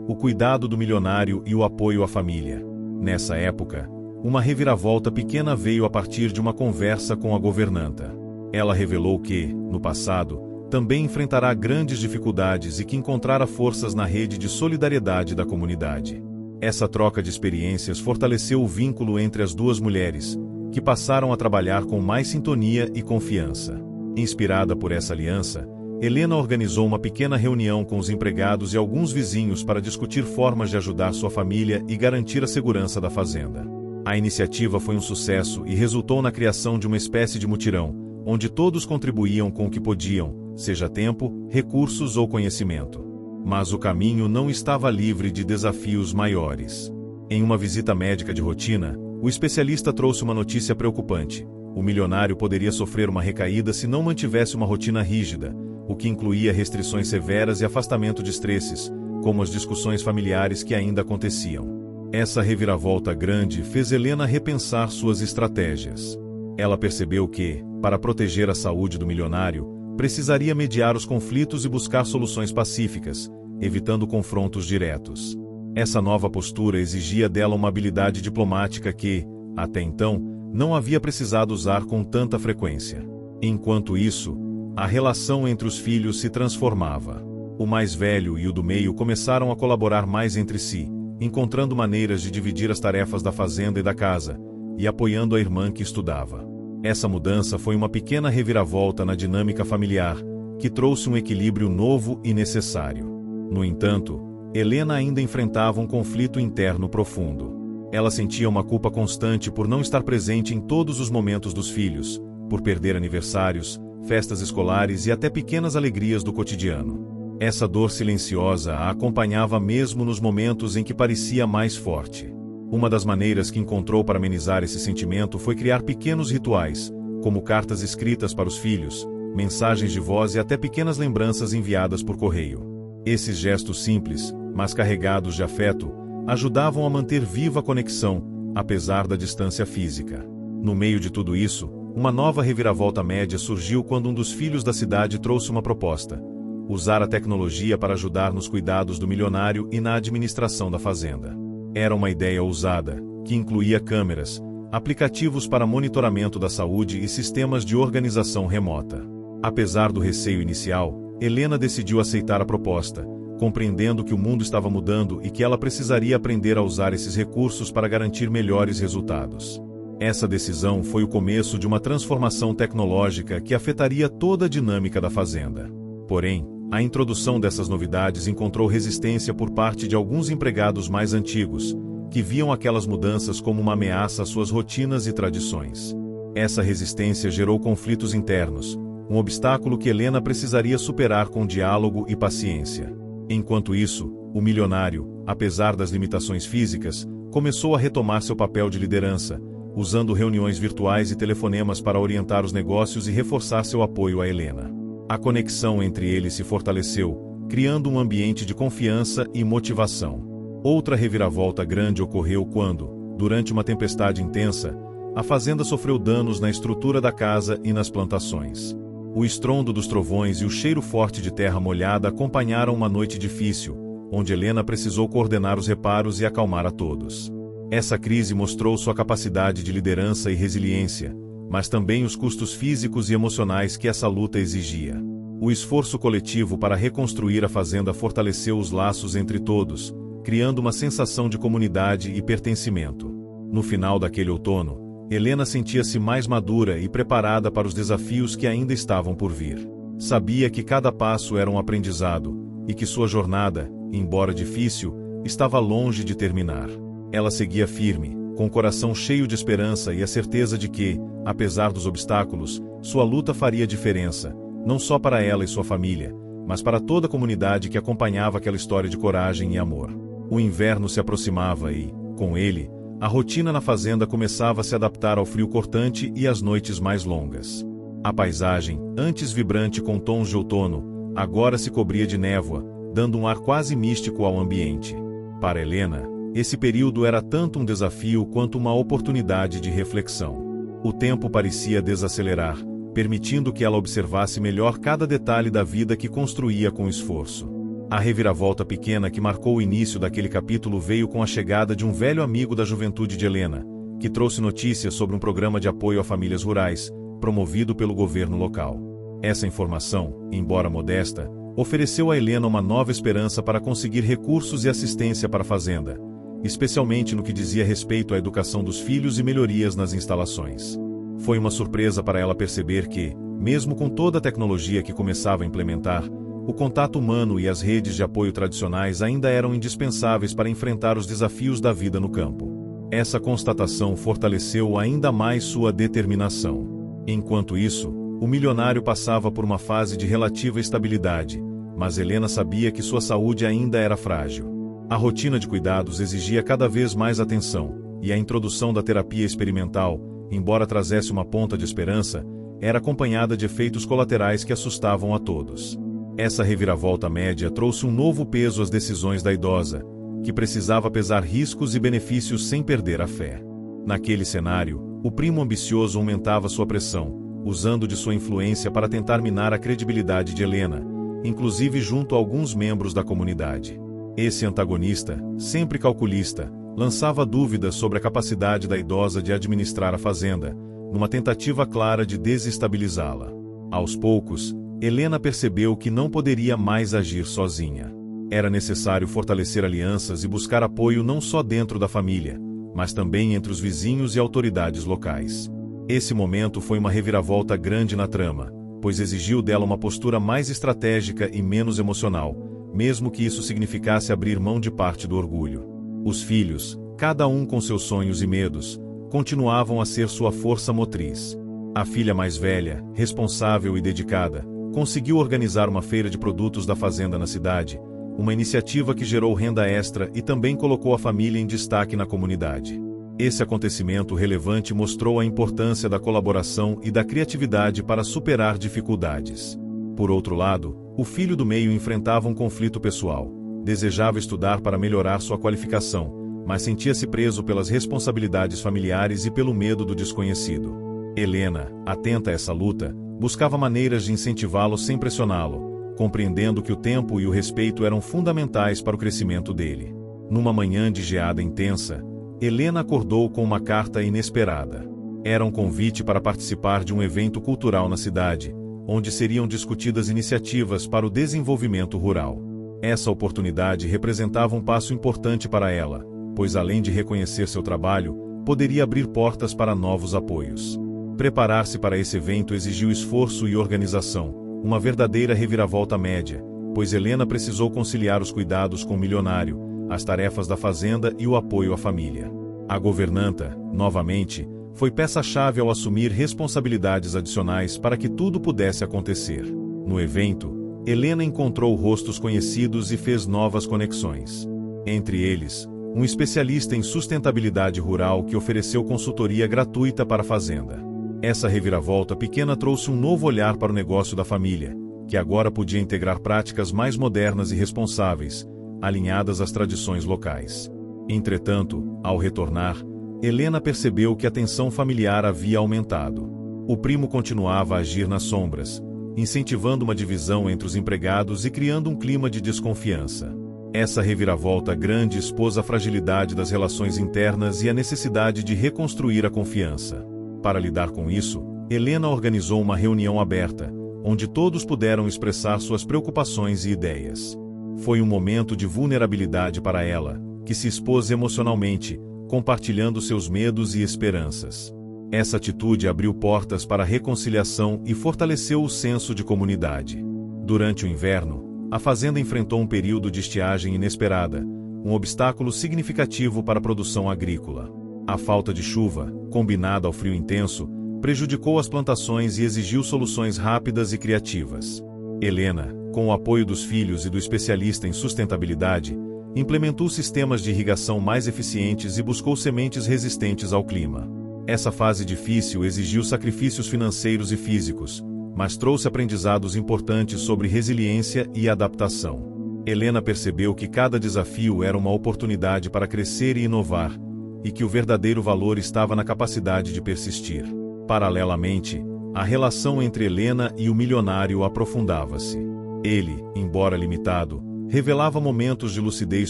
o cuidado do milionário e o apoio à família. Nessa época, uma reviravolta pequena veio a partir de uma conversa com a governanta. Ela revelou que, no passado, também enfrentará grandes dificuldades e que encontrara forças na rede de solidariedade da comunidade. Essa troca de experiências fortaleceu o vínculo entre as duas mulheres, que passaram a trabalhar com mais sintonia e confiança. Inspirada por essa aliança, Helena organizou uma pequena reunião com os empregados e alguns vizinhos para discutir formas de ajudar sua família e garantir a segurança da fazenda. A iniciativa foi um sucesso e resultou na criação de uma espécie de mutirão, onde todos contribuíam com o que podiam, seja tempo, recursos ou conhecimento. Mas o caminho não estava livre de desafios maiores. Em uma visita médica de rotina, o especialista trouxe uma notícia preocupante: o milionário poderia sofrer uma recaída se não mantivesse uma rotina rígida, o que incluía restrições severas e afastamento de estresses, como as discussões familiares que ainda aconteciam. Essa reviravolta grande fez Helena repensar suas estratégias. Ela percebeu que, para proteger a saúde do milionário, precisaria mediar os conflitos e buscar soluções pacíficas, evitando confrontos diretos. Essa nova postura exigia dela uma habilidade diplomática que, até então, não havia precisado usar com tanta frequência. Enquanto isso, a relação entre os filhos se transformava. O mais velho e o do meio começaram a colaborar mais entre si, encontrando maneiras de dividir as tarefas da fazenda e da casa, e apoiando a irmã que estudava. Essa mudança foi uma pequena reviravolta na dinâmica familiar, que trouxe um equilíbrio novo e necessário. No entanto, Helena ainda enfrentava um conflito interno profundo. Ela sentia uma culpa constante por não estar presente em todos os momentos dos filhos, por perder aniversários, festas escolares e até pequenas alegrias do cotidiano. Essa dor silenciosa a acompanhava mesmo nos momentos em que parecia mais forte. Uma das maneiras que encontrou para amenizar esse sentimento foi criar pequenos rituais, como cartas escritas para os filhos, mensagens de voz e até pequenas lembranças enviadas por correio. Esses gestos simples, mas carregados de afeto, ajudavam a manter viva a conexão, apesar da distância física. No meio de tudo isso, uma nova reviravolta média surgiu quando um dos filhos da cidade trouxe uma proposta: usar a tecnologia para ajudar nos cuidados do milionário e na administração da fazenda. Era uma ideia ousada, que incluía câmeras, aplicativos para monitoramento da saúde e sistemas de organização remota. Apesar do receio inicial, Helena decidiu aceitar a proposta, compreendendo que o mundo estava mudando e que ela precisaria aprender a usar esses recursos para garantir melhores resultados. Essa decisão foi o começo de uma transformação tecnológica que afetaria toda a dinâmica da fazenda. Porém, a introdução dessas novidades encontrou resistência por parte de alguns empregados mais antigos, que viam aquelas mudanças como uma ameaça às suas rotinas e tradições. Essa resistência gerou conflitos internos, um obstáculo que Helena precisaria superar com diálogo e paciência. Enquanto isso, o milionário, apesar das limitações físicas, começou a retomar seu papel de liderança, usando reuniões virtuais e telefonemas para orientar os negócios e reforçar seu apoio a Helena. A conexão entre eles se fortaleceu, criando um ambiente de confiança e motivação. Outra reviravolta grande ocorreu quando, durante uma tempestade intensa, a fazenda sofreu danos na estrutura da casa e nas plantações. O estrondo dos trovões e o cheiro forte de terra molhada acompanharam uma noite difícil, onde Helena precisou coordenar os reparos e acalmar a todos. Essa crise mostrou sua capacidade de liderança e resiliência, mas também os custos físicos e emocionais que essa luta exigia. O esforço coletivo para reconstruir a fazenda fortaleceu os laços entre todos, criando uma sensação de comunidade e pertencimento. No final daquele outono, Helena sentia-se mais madura e preparada para os desafios que ainda estavam por vir. Sabia que cada passo era um aprendizado, e que sua jornada, embora difícil, estava longe de terminar. Ela seguia firme, com o coração cheio de esperança e a certeza de que, apesar dos obstáculos, sua luta faria diferença, não só para ela e sua família, mas para toda a comunidade que acompanhava aquela história de coragem e amor. O inverno se aproximava e, com ele, a rotina na fazenda começava a se adaptar ao frio cortante e às noites mais longas. A paisagem, antes vibrante com tons de outono, agora se cobria de névoa, dando um ar quase místico ao ambiente. Para Helena, esse período era tanto um desafio quanto uma oportunidade de reflexão. O tempo parecia desacelerar, permitindo que ela observasse melhor cada detalhe da vida que construía com esforço. A reviravolta pequena que marcou o início daquele capítulo veio com a chegada de um velho amigo da juventude de Helena, que trouxe notícias sobre um programa de apoio a famílias rurais, promovido pelo governo local. Essa informação, embora modesta, ofereceu a Helena uma nova esperança para conseguir recursos e assistência para a fazenda, especialmente no que dizia respeito à educação dos filhos e melhorias nas instalações. Foi uma surpresa para ela perceber que, mesmo com toda a tecnologia que começava a implementar, o contato humano e as redes de apoio tradicionais ainda eram indispensáveis para enfrentar os desafios da vida no campo. Essa constatação fortaleceu ainda mais sua determinação. Enquanto isso, o milionário passava por uma fase de relativa estabilidade, mas Helena sabia que sua saúde ainda era frágil. A rotina de cuidados exigia cada vez mais atenção, e a introdução da terapia experimental, embora trazesse uma ponta de esperança, era acompanhada de efeitos colaterais que assustavam a todos. Essa reviravolta média trouxe um novo peso às decisões da idosa, que precisava pesar riscos e benefícios sem perder a fé. Naquele cenário, o primo ambicioso aumentava sua pressão, usando de sua influência para tentar minar a credibilidade de Helena, inclusive junto a alguns membros da comunidade. Esse antagonista, sempre calculista, lançava dúvidas sobre a capacidade da idosa de administrar a fazenda, numa tentativa clara de desestabilizá-la. Aos poucos, Helena percebeu que não poderia mais agir sozinha. Era necessário fortalecer alianças e buscar apoio não só dentro da família, mas também entre os vizinhos e autoridades locais. Esse momento foi uma reviravolta grande na trama, pois exigiu dela uma postura mais estratégica e menos emocional, mesmo que isso significasse abrir mão de parte do orgulho. Os filhos, cada um com seus sonhos e medos, continuavam a ser sua força motriz. A filha mais velha, responsável e dedicada, conseguiu organizar uma feira de produtos da fazenda na cidade, uma iniciativa que gerou renda extra e também colocou a família em destaque na comunidade. Esse acontecimento relevante mostrou a importância da colaboração e da criatividade para superar dificuldades. Por outro lado, o filho do meio enfrentava um conflito pessoal. Desejava estudar para melhorar sua qualificação, mas sentia-se preso pelas responsabilidades familiares e pelo medo do desconhecido. Helena, atenta a essa luta, buscava maneiras de incentivá-lo sem pressioná-lo, compreendendo que o tempo e o respeito eram fundamentais para o crescimento dele. Numa manhã de geada intensa, Helena acordou com uma carta inesperada. Era um convite para participar de um evento cultural na cidade, onde seriam discutidas iniciativas para o desenvolvimento rural. Essa oportunidade representava um passo importante para ela, pois além de reconhecer seu trabalho, poderia abrir portas para novos apoios. Preparar-se para esse evento exigiu esforço e organização, uma verdadeira reviravolta média, pois Helena precisou conciliar os cuidados com o milionário, as tarefas da fazenda e o apoio à família. A governanta, novamente, foi peça-chave ao assumir responsabilidades adicionais para que tudo pudesse acontecer. No evento, Helena encontrou rostos conhecidos e fez novas conexões. Entre eles, um especialista em sustentabilidade rural que ofereceu consultoria gratuita para a fazenda. Essa reviravolta pequena trouxe um novo olhar para o negócio da família, que agora podia integrar práticas mais modernas e responsáveis, alinhadas às tradições locais. Entretanto, ao retornar, Helena percebeu que a tensão familiar havia aumentado. O primo continuava a agir nas sombras, incentivando uma divisão entre os empregados e criando um clima de desconfiança. Essa reviravolta grande expôs a fragilidade das relações internas e a necessidade de reconstruir a confiança. Para lidar com isso, Helena organizou uma reunião aberta, onde todos puderam expressar suas preocupações e ideias. Foi um momento de vulnerabilidade para ela, que se expôs emocionalmente, compartilhando seus medos e esperanças. Essa atitude abriu portas para a reconciliação e fortaleceu o senso de comunidade. Durante o inverno, a fazenda enfrentou um período de estiagem inesperada, um obstáculo significativo para a produção agrícola. A falta de chuva, combinada ao frio intenso, prejudicou as plantações e exigiu soluções rápidas e criativas. Helena, com o apoio dos filhos e do especialista em sustentabilidade, implementou sistemas de irrigação mais eficientes e buscou sementes resistentes ao clima. Essa fase difícil exigiu sacrifícios financeiros e físicos, mas trouxe aprendizados importantes sobre resiliência e adaptação. Helena percebeu que cada desafio era uma oportunidade para crescer e inovar, e que o verdadeiro valor estava na capacidade de persistir. Paralelamente, a relação entre Helena e o milionário aprofundava-se. Ele, embora limitado, revelava momentos de lucidez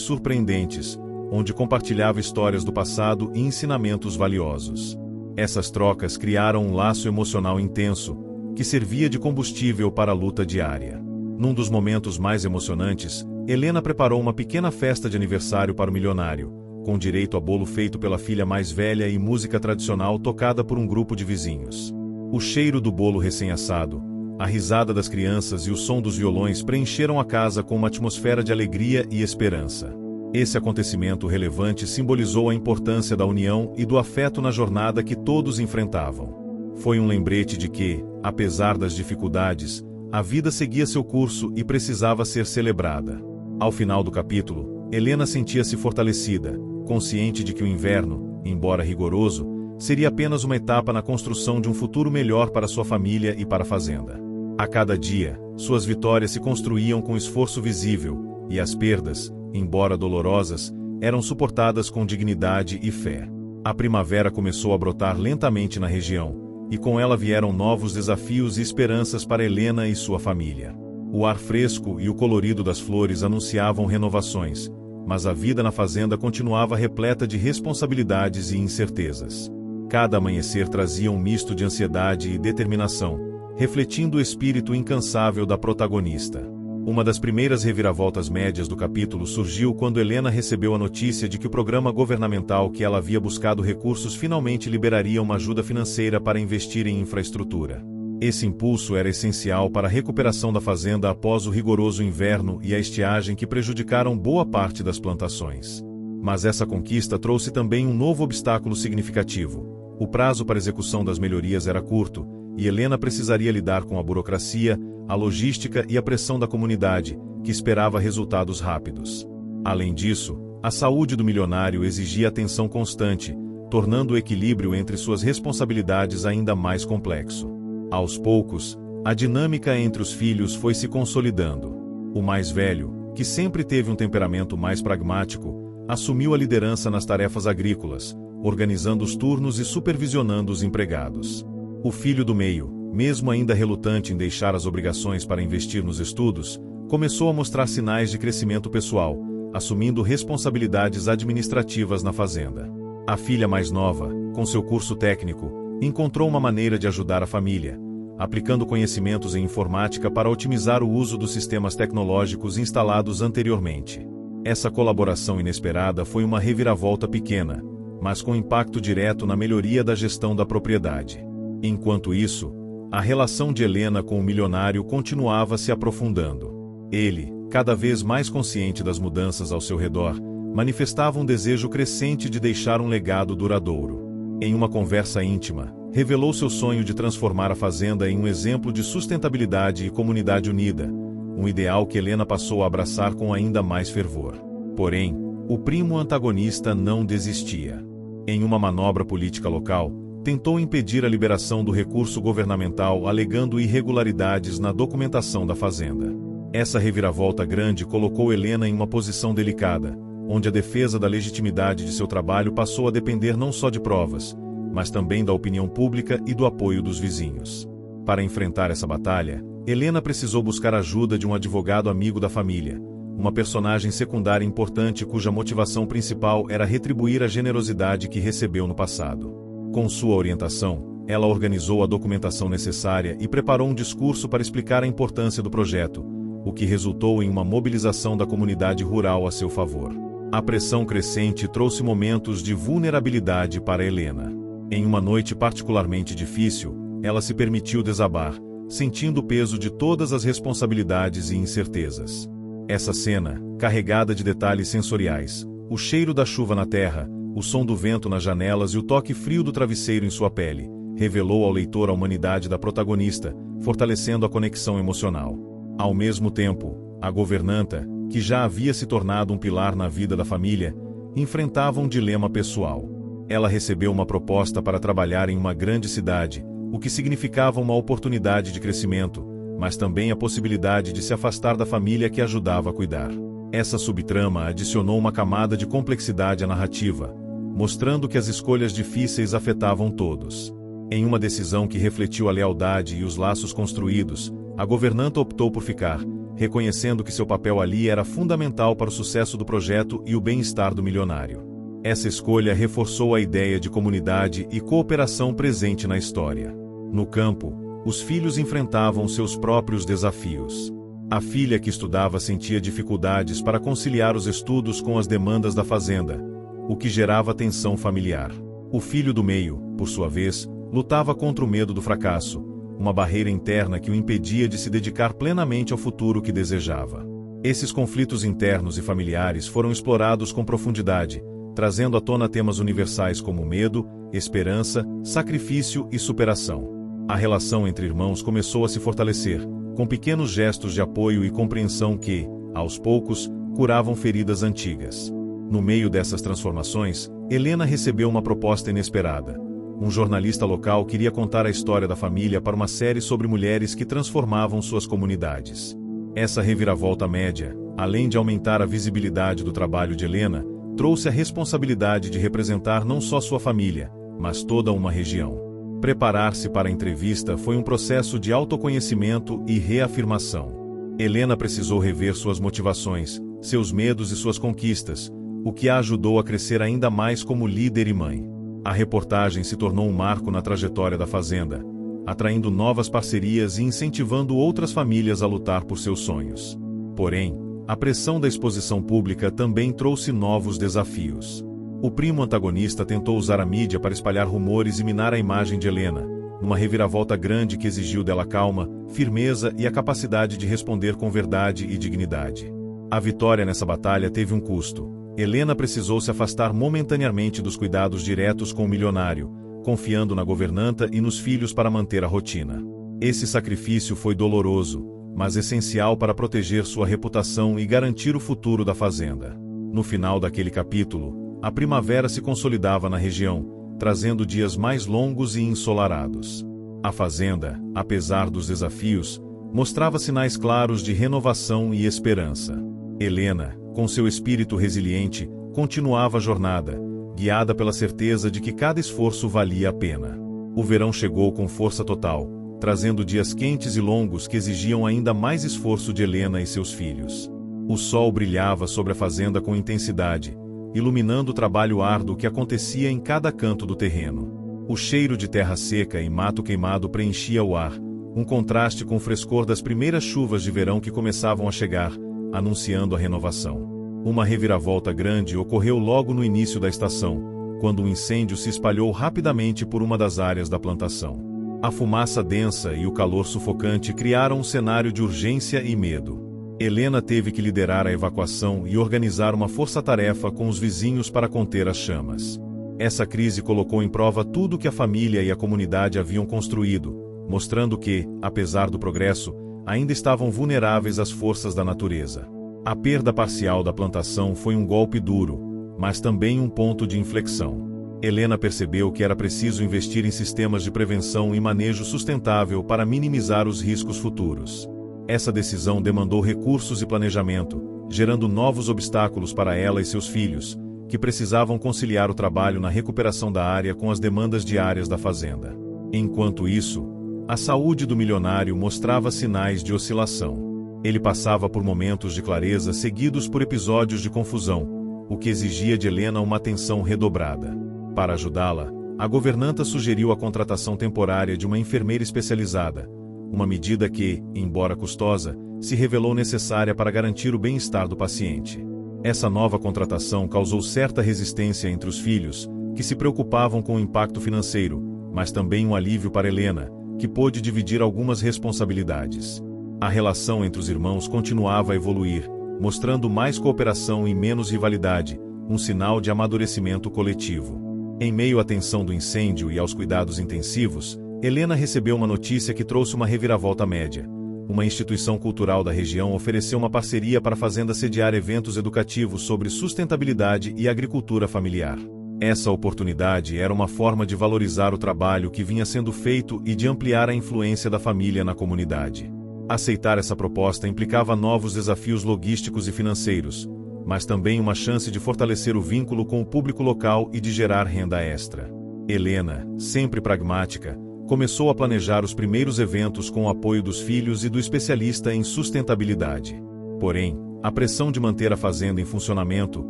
surpreendentes, onde compartilhava histórias do passado e ensinamentos valiosos. Essas trocas criaram um laço emocional intenso, que servia de combustível para a luta diária. Num dos momentos mais emocionantes, Helena preparou uma pequena festa de aniversário para o milionário, com direito a bolo feito pela filha mais velha e música tradicional tocada por um grupo de vizinhos. O cheiro do bolo recém-assado, a risada das crianças e o som dos violões preencheram a casa com uma atmosfera de alegria e esperança. Esse acontecimento relevante simbolizou a importância da união e do afeto na jornada que todos enfrentavam. Foi um lembrete de que, apesar das dificuldades, a vida seguia seu curso e precisava ser celebrada. Ao final do capítulo, Helena sentia-se fortalecida, consciente de que o inverno, embora rigoroso, seria apenas uma etapa na construção de um futuro melhor para sua família e para a fazenda. A cada dia, suas vitórias se construíam com esforço visível, e as perdas, embora dolorosas, eram suportadas com dignidade e fé. A primavera começou a brotar lentamente na região, e com ela vieram novos desafios e esperanças para Helena e sua família. O ar fresco e o colorido das flores anunciavam renovações, mas a vida na fazenda continuava repleta de responsabilidades e incertezas. Cada amanhecer trazia um misto de ansiedade e determinação, refletindo o espírito incansável da protagonista. Uma das primeiras reviravoltas médias do capítulo surgiu quando Helena recebeu a notícia de que o programa governamental que ela havia buscado recursos finalmente liberaria uma ajuda financeira para investir em infraestrutura. Esse impulso era essencial para a recuperação da fazenda após o rigoroso inverno e a estiagem que prejudicaram boa parte das plantações. Mas essa conquista trouxe também um novo obstáculo significativo. O prazo para execução das melhorias era curto, e Helena precisaria lidar com a burocracia, a logística e a pressão da comunidade, que esperava resultados rápidos. Além disso, a saúde do milionário exigia atenção constante, tornando o equilíbrio entre suas responsabilidades ainda mais complexo. Aos poucos, a dinâmica entre os filhos foi se consolidando. O mais velho, que sempre teve um temperamento mais pragmático, assumiu a liderança nas tarefas agrícolas, organizando os turnos e supervisionando os empregados. O filho do meio, mesmo ainda relutante em deixar as obrigações para investir nos estudos, começou a mostrar sinais de crescimento pessoal, assumindo responsabilidades administrativas na fazenda. A filha mais nova, com seu curso técnico, encontrou uma maneira de ajudar a família, aplicando conhecimentos em informática para otimizar o uso dos sistemas tecnológicos instalados anteriormente. Essa colaboração inesperada foi uma reviravolta pequena, mas com impacto direto na melhoria da gestão da propriedade. Enquanto isso, a relação de Helena com o milionário continuava se aprofundando. Ele, cada vez mais consciente das mudanças ao seu redor, manifestava um desejo crescente de deixar um legado duradouro. Em uma conversa íntima, revelou seu sonho de transformar a fazenda em um exemplo de sustentabilidade e comunidade unida, um ideal que Helena passou a abraçar com ainda mais fervor. Porém, o primo antagonista não desistia. Em uma manobra política local, tentou impedir a liberação do recurso governamental alegando irregularidades na documentação da fazenda. Essa reviravolta grande colocou Helena em uma posição delicada, onde a defesa da legitimidade de seu trabalho passou a depender não só de provas, mas também da opinião pública e do apoio dos vizinhos. Para enfrentar essa batalha, Helena precisou buscar a ajuda de um advogado amigo da família, uma personagem secundária importante cuja motivação principal era retribuir a generosidade que recebeu no passado. Com sua orientação, ela organizou a documentação necessária e preparou um discurso para explicar a importância do projeto, o que resultou em uma mobilização da comunidade rural a seu favor. A pressão crescente trouxe momentos de vulnerabilidade para Helena. Em uma noite particularmente difícil, ela se permitiu desabar, sentindo o peso de todas as responsabilidades e incertezas. Essa cena, carregada de detalhes sensoriais, o cheiro da chuva na terra, o som do vento nas janelas e o toque frio do travesseiro em sua pele, revelou ao leitor a humanidade da protagonista, fortalecendo a conexão emocional. Ao mesmo tempo, a governanta, que já havia se tornado um pilar na vida da família, enfrentava um dilema pessoal. Ela recebeu uma proposta para trabalhar em uma grande cidade, o que significava uma oportunidade de crescimento, mas também a possibilidade de se afastar da família que ajudava a cuidar. Essa subtrama adicionou uma camada de complexidade à narrativa, mostrando que as escolhas difíceis afetavam todos. Em uma decisão que refletiu a lealdade e os laços construídos, a governanta optou por ficar, reconhecendo que seu papel ali era fundamental para o sucesso do projeto e o bem-estar do milionário. Essa escolha reforçou a ideia de comunidade e cooperação presente na história. No campo, os filhos enfrentavam seus próprios desafios. A filha que estudava sentia dificuldades para conciliar os estudos com as demandas da fazenda, o que gerava tensão familiar. O filho do meio, por sua vez, lutava contra o medo do fracasso, uma barreira interna que o impedia de se dedicar plenamente ao futuro que desejava. Esses conflitos internos e familiares foram explorados com profundidade, trazendo à tona temas universais como medo, esperança, sacrifício e superação. A relação entre irmãos começou a se fortalecer, com pequenos gestos de apoio e compreensão que, aos poucos, curavam feridas antigas. No meio dessas transformações, Helena recebeu uma proposta inesperada. Um jornalista local queria contar a história da família para uma série sobre mulheres que transformavam suas comunidades. Essa reviravolta média, além de aumentar a visibilidade do trabalho de Helena, trouxe a responsabilidade de representar não só sua família, mas toda uma região. Preparar-se para a entrevista foi um processo de autoconhecimento e reafirmação. Helena precisou rever suas motivações, seus medos e suas conquistas, o que a ajudou a crescer ainda mais como líder e mãe. A reportagem se tornou um marco na trajetória da fazenda, atraindo novas parcerias e incentivando outras famílias a lutar por seus sonhos. Porém, a pressão da exposição pública também trouxe novos desafios. O primo antagonista tentou usar a mídia para espalhar rumores e minar a imagem de Helena, numa reviravolta grande que exigiu dela calma, firmeza e a capacidade de responder com verdade e dignidade. A vitória nessa batalha teve um custo. Helena precisou se afastar momentaneamente dos cuidados diretos com o milionário, confiando na governanta e nos filhos para manter a rotina. Esse sacrifício foi doloroso, mas essencial para proteger sua reputação e garantir o futuro da fazenda. No final daquele capítulo, a primavera se consolidava na região, trazendo dias mais longos e ensolarados. A fazenda, apesar dos desafios, mostrava sinais claros de renovação e esperança. Helena, com seu espírito resiliente, continuava a jornada, guiada pela certeza de que cada esforço valia a pena. O verão chegou com força total, trazendo dias quentes e longos que exigiam ainda mais esforço de Helena e seus filhos. O sol brilhava sobre a fazenda com intensidade, iluminando o trabalho árduo que acontecia em cada canto do terreno. O cheiro de terra seca e mato queimado preenchia o ar, um contraste com o frescor das primeiras chuvas de verão que começavam a chegar, anunciando a renovação. Uma reviravolta grande ocorreu logo no início da estação, quando um incêndio se espalhou rapidamente por uma das áreas da plantação. A fumaça densa e o calor sufocante criaram um cenário de urgência e medo. Helena teve que liderar a evacuação e organizar uma força-tarefa com os vizinhos para conter as chamas. Essa crise colocou em prova tudo que a família e a comunidade haviam construído, mostrando que, apesar do progresso, ainda estavam vulneráveis às forças da natureza. A perda parcial da plantação foi um golpe duro, mas também um ponto de inflexão. Helena percebeu que era preciso investir em sistemas de prevenção e manejo sustentável para minimizar os riscos futuros. Essa decisão demandou recursos e planejamento, gerando novos obstáculos para ela e seus filhos, que precisavam conciliar o trabalho na recuperação da área com as demandas diárias da fazenda. Enquanto isso, a saúde do milionário mostrava sinais de oscilação. Ele passava por momentos de clareza seguidos por episódios de confusão, o que exigia de Helena uma atenção redobrada. Para ajudá-la, a governanta sugeriu a contratação temporária de uma enfermeira especializada, uma medida que, embora custosa, se revelou necessária para garantir o bem-estar do paciente. Essa nova contratação causou certa resistência entre os filhos, que se preocupavam com o impacto financeiro, mas também um alívio para Helena, que pôde dividir algumas responsabilidades. A relação entre os irmãos continuava a evoluir, mostrando mais cooperação e menos rivalidade, um sinal de amadurecimento coletivo. Em meio à tensão do incêndio e aos cuidados intensivos, Helena recebeu uma notícia que trouxe uma reviravolta média. Uma instituição cultural da região ofereceu uma parceria para a fazenda sediar eventos educativos sobre sustentabilidade e agricultura familiar. Essa oportunidade era uma forma de valorizar o trabalho que vinha sendo feito e de ampliar a influência da família na comunidade. Aceitar essa proposta implicava novos desafios logísticos e financeiros, mas também uma chance de fortalecer o vínculo com o público local e de gerar renda extra. Helena, sempre pragmática, começou a planejar os primeiros eventos com o apoio dos filhos e do especialista em sustentabilidade. Porém, a pressão de manter a fazenda em funcionamento,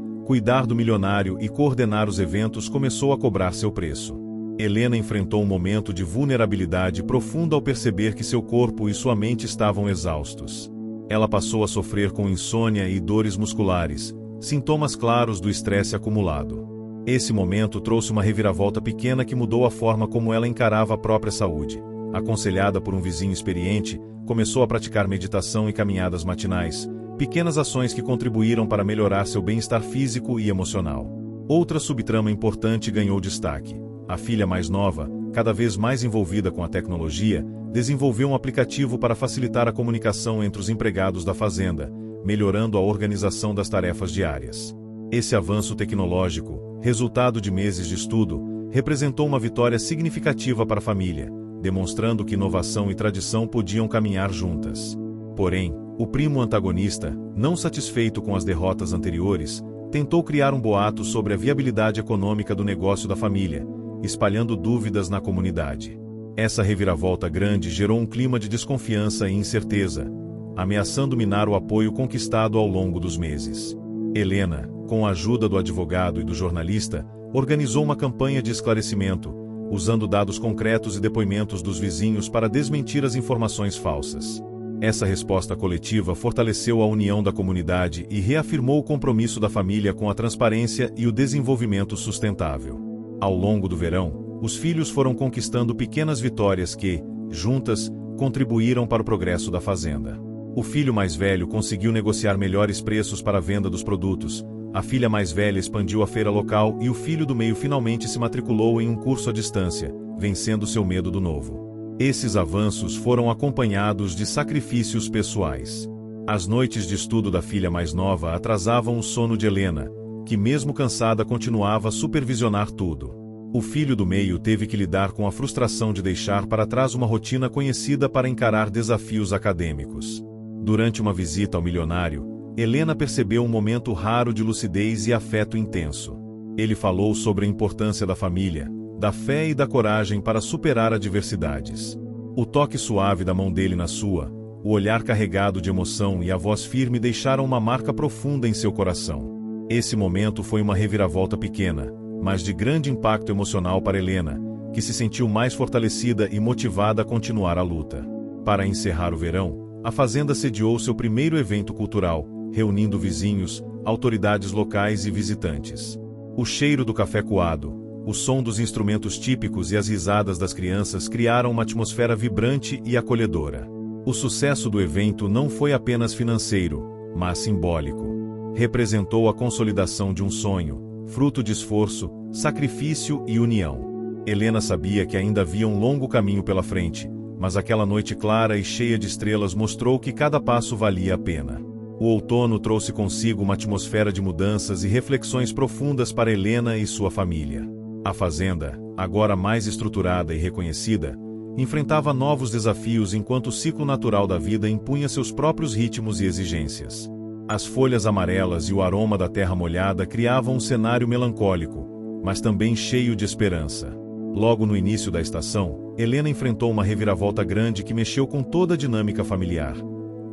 cuidar do milionário e coordenar os eventos começou a cobrar seu preço. Helena enfrentou um momento de vulnerabilidade profunda ao perceber que seu corpo e sua mente estavam exaustos. Ela passou a sofrer com insônia e dores musculares, sintomas claros do estresse acumulado. Esse momento trouxe uma reviravolta pequena que mudou a forma como ela encarava a própria saúde. Aconselhada por um vizinho experiente, começou a praticar meditação e caminhadas matinais, pequenas ações que contribuíram para melhorar seu bem-estar físico e emocional. Outra subtrama importante ganhou destaque. A filha mais nova, cada vez mais envolvida com a tecnologia, desenvolveu um aplicativo para facilitar a comunicação entre os empregados da fazenda, melhorando a organização das tarefas diárias. Esse avanço tecnológico, resultado de meses de estudo, representou uma vitória significativa para a família, demonstrando que inovação e tradição podiam caminhar juntas. Porém, o primo antagonista, não satisfeito com as derrotas anteriores, tentou criar um boato sobre a viabilidade econômica do negócio da família, espalhando dúvidas na comunidade. Essa reviravolta grande gerou um clima de desconfiança e incerteza, ameaçando minar o apoio conquistado ao longo dos meses. Helena, com a ajuda do advogado e do jornalista, organizou uma campanha de esclarecimento, usando dados concretos e depoimentos dos vizinhos para desmentir as informações falsas. Essa resposta coletiva fortaleceu a união da comunidade e reafirmou o compromisso da família com a transparência e o desenvolvimento sustentável. Ao longo do verão, os filhos foram conquistando pequenas vitórias que, juntas, contribuíram para o progresso da fazenda. O filho mais velho conseguiu negociar melhores preços para a venda dos produtos, a filha mais velha expandiu a feira local e o filho do meio finalmente se matriculou em um curso à distância, vencendo seu medo do novo. Esses avanços foram acompanhados de sacrifícios pessoais. As noites de estudo da filha mais nova atrasavam o sono de Helena, que mesmo cansada continuava a supervisionar tudo. O filho do meio teve que lidar com a frustração de deixar para trás uma rotina conhecida para encarar desafios acadêmicos. Durante uma visita ao milionário, Helena percebeu um momento raro de lucidez e afeto intenso. Ele falou sobre a importância da família, da fé e da coragem para superar adversidades. O toque suave da mão dele na sua, o olhar carregado de emoção e a voz firme deixaram uma marca profunda em seu coração. Esse momento foi uma reviravolta pequena, mas de grande impacto emocional para Helena, que se sentiu mais fortalecida e motivada a continuar a luta. Para encerrar o verão, a fazenda sediou seu primeiro evento cultural, reunindo vizinhos, autoridades locais e visitantes. O cheiro do café coado, o som dos instrumentos típicos e as risadas das crianças criaram uma atmosfera vibrante e acolhedora. O sucesso do evento não foi apenas financeiro, mas simbólico. Representou a consolidação de um sonho, fruto de esforço, sacrifício e união. Helena sabia que ainda havia um longo caminho pela frente, mas aquela noite clara e cheia de estrelas mostrou que cada passo valia a pena. O outono trouxe consigo uma atmosfera de mudanças e reflexões profundas para Helena e sua família. A fazenda, agora mais estruturada e reconhecida, enfrentava novos desafios enquanto o ciclo natural da vida impunha seus próprios ritmos e exigências. As folhas amarelas e o aroma da terra molhada criavam um cenário melancólico, mas também cheio de esperança. Logo no início da estação, Helena enfrentou uma reviravolta grande que mexeu com toda a dinâmica familiar.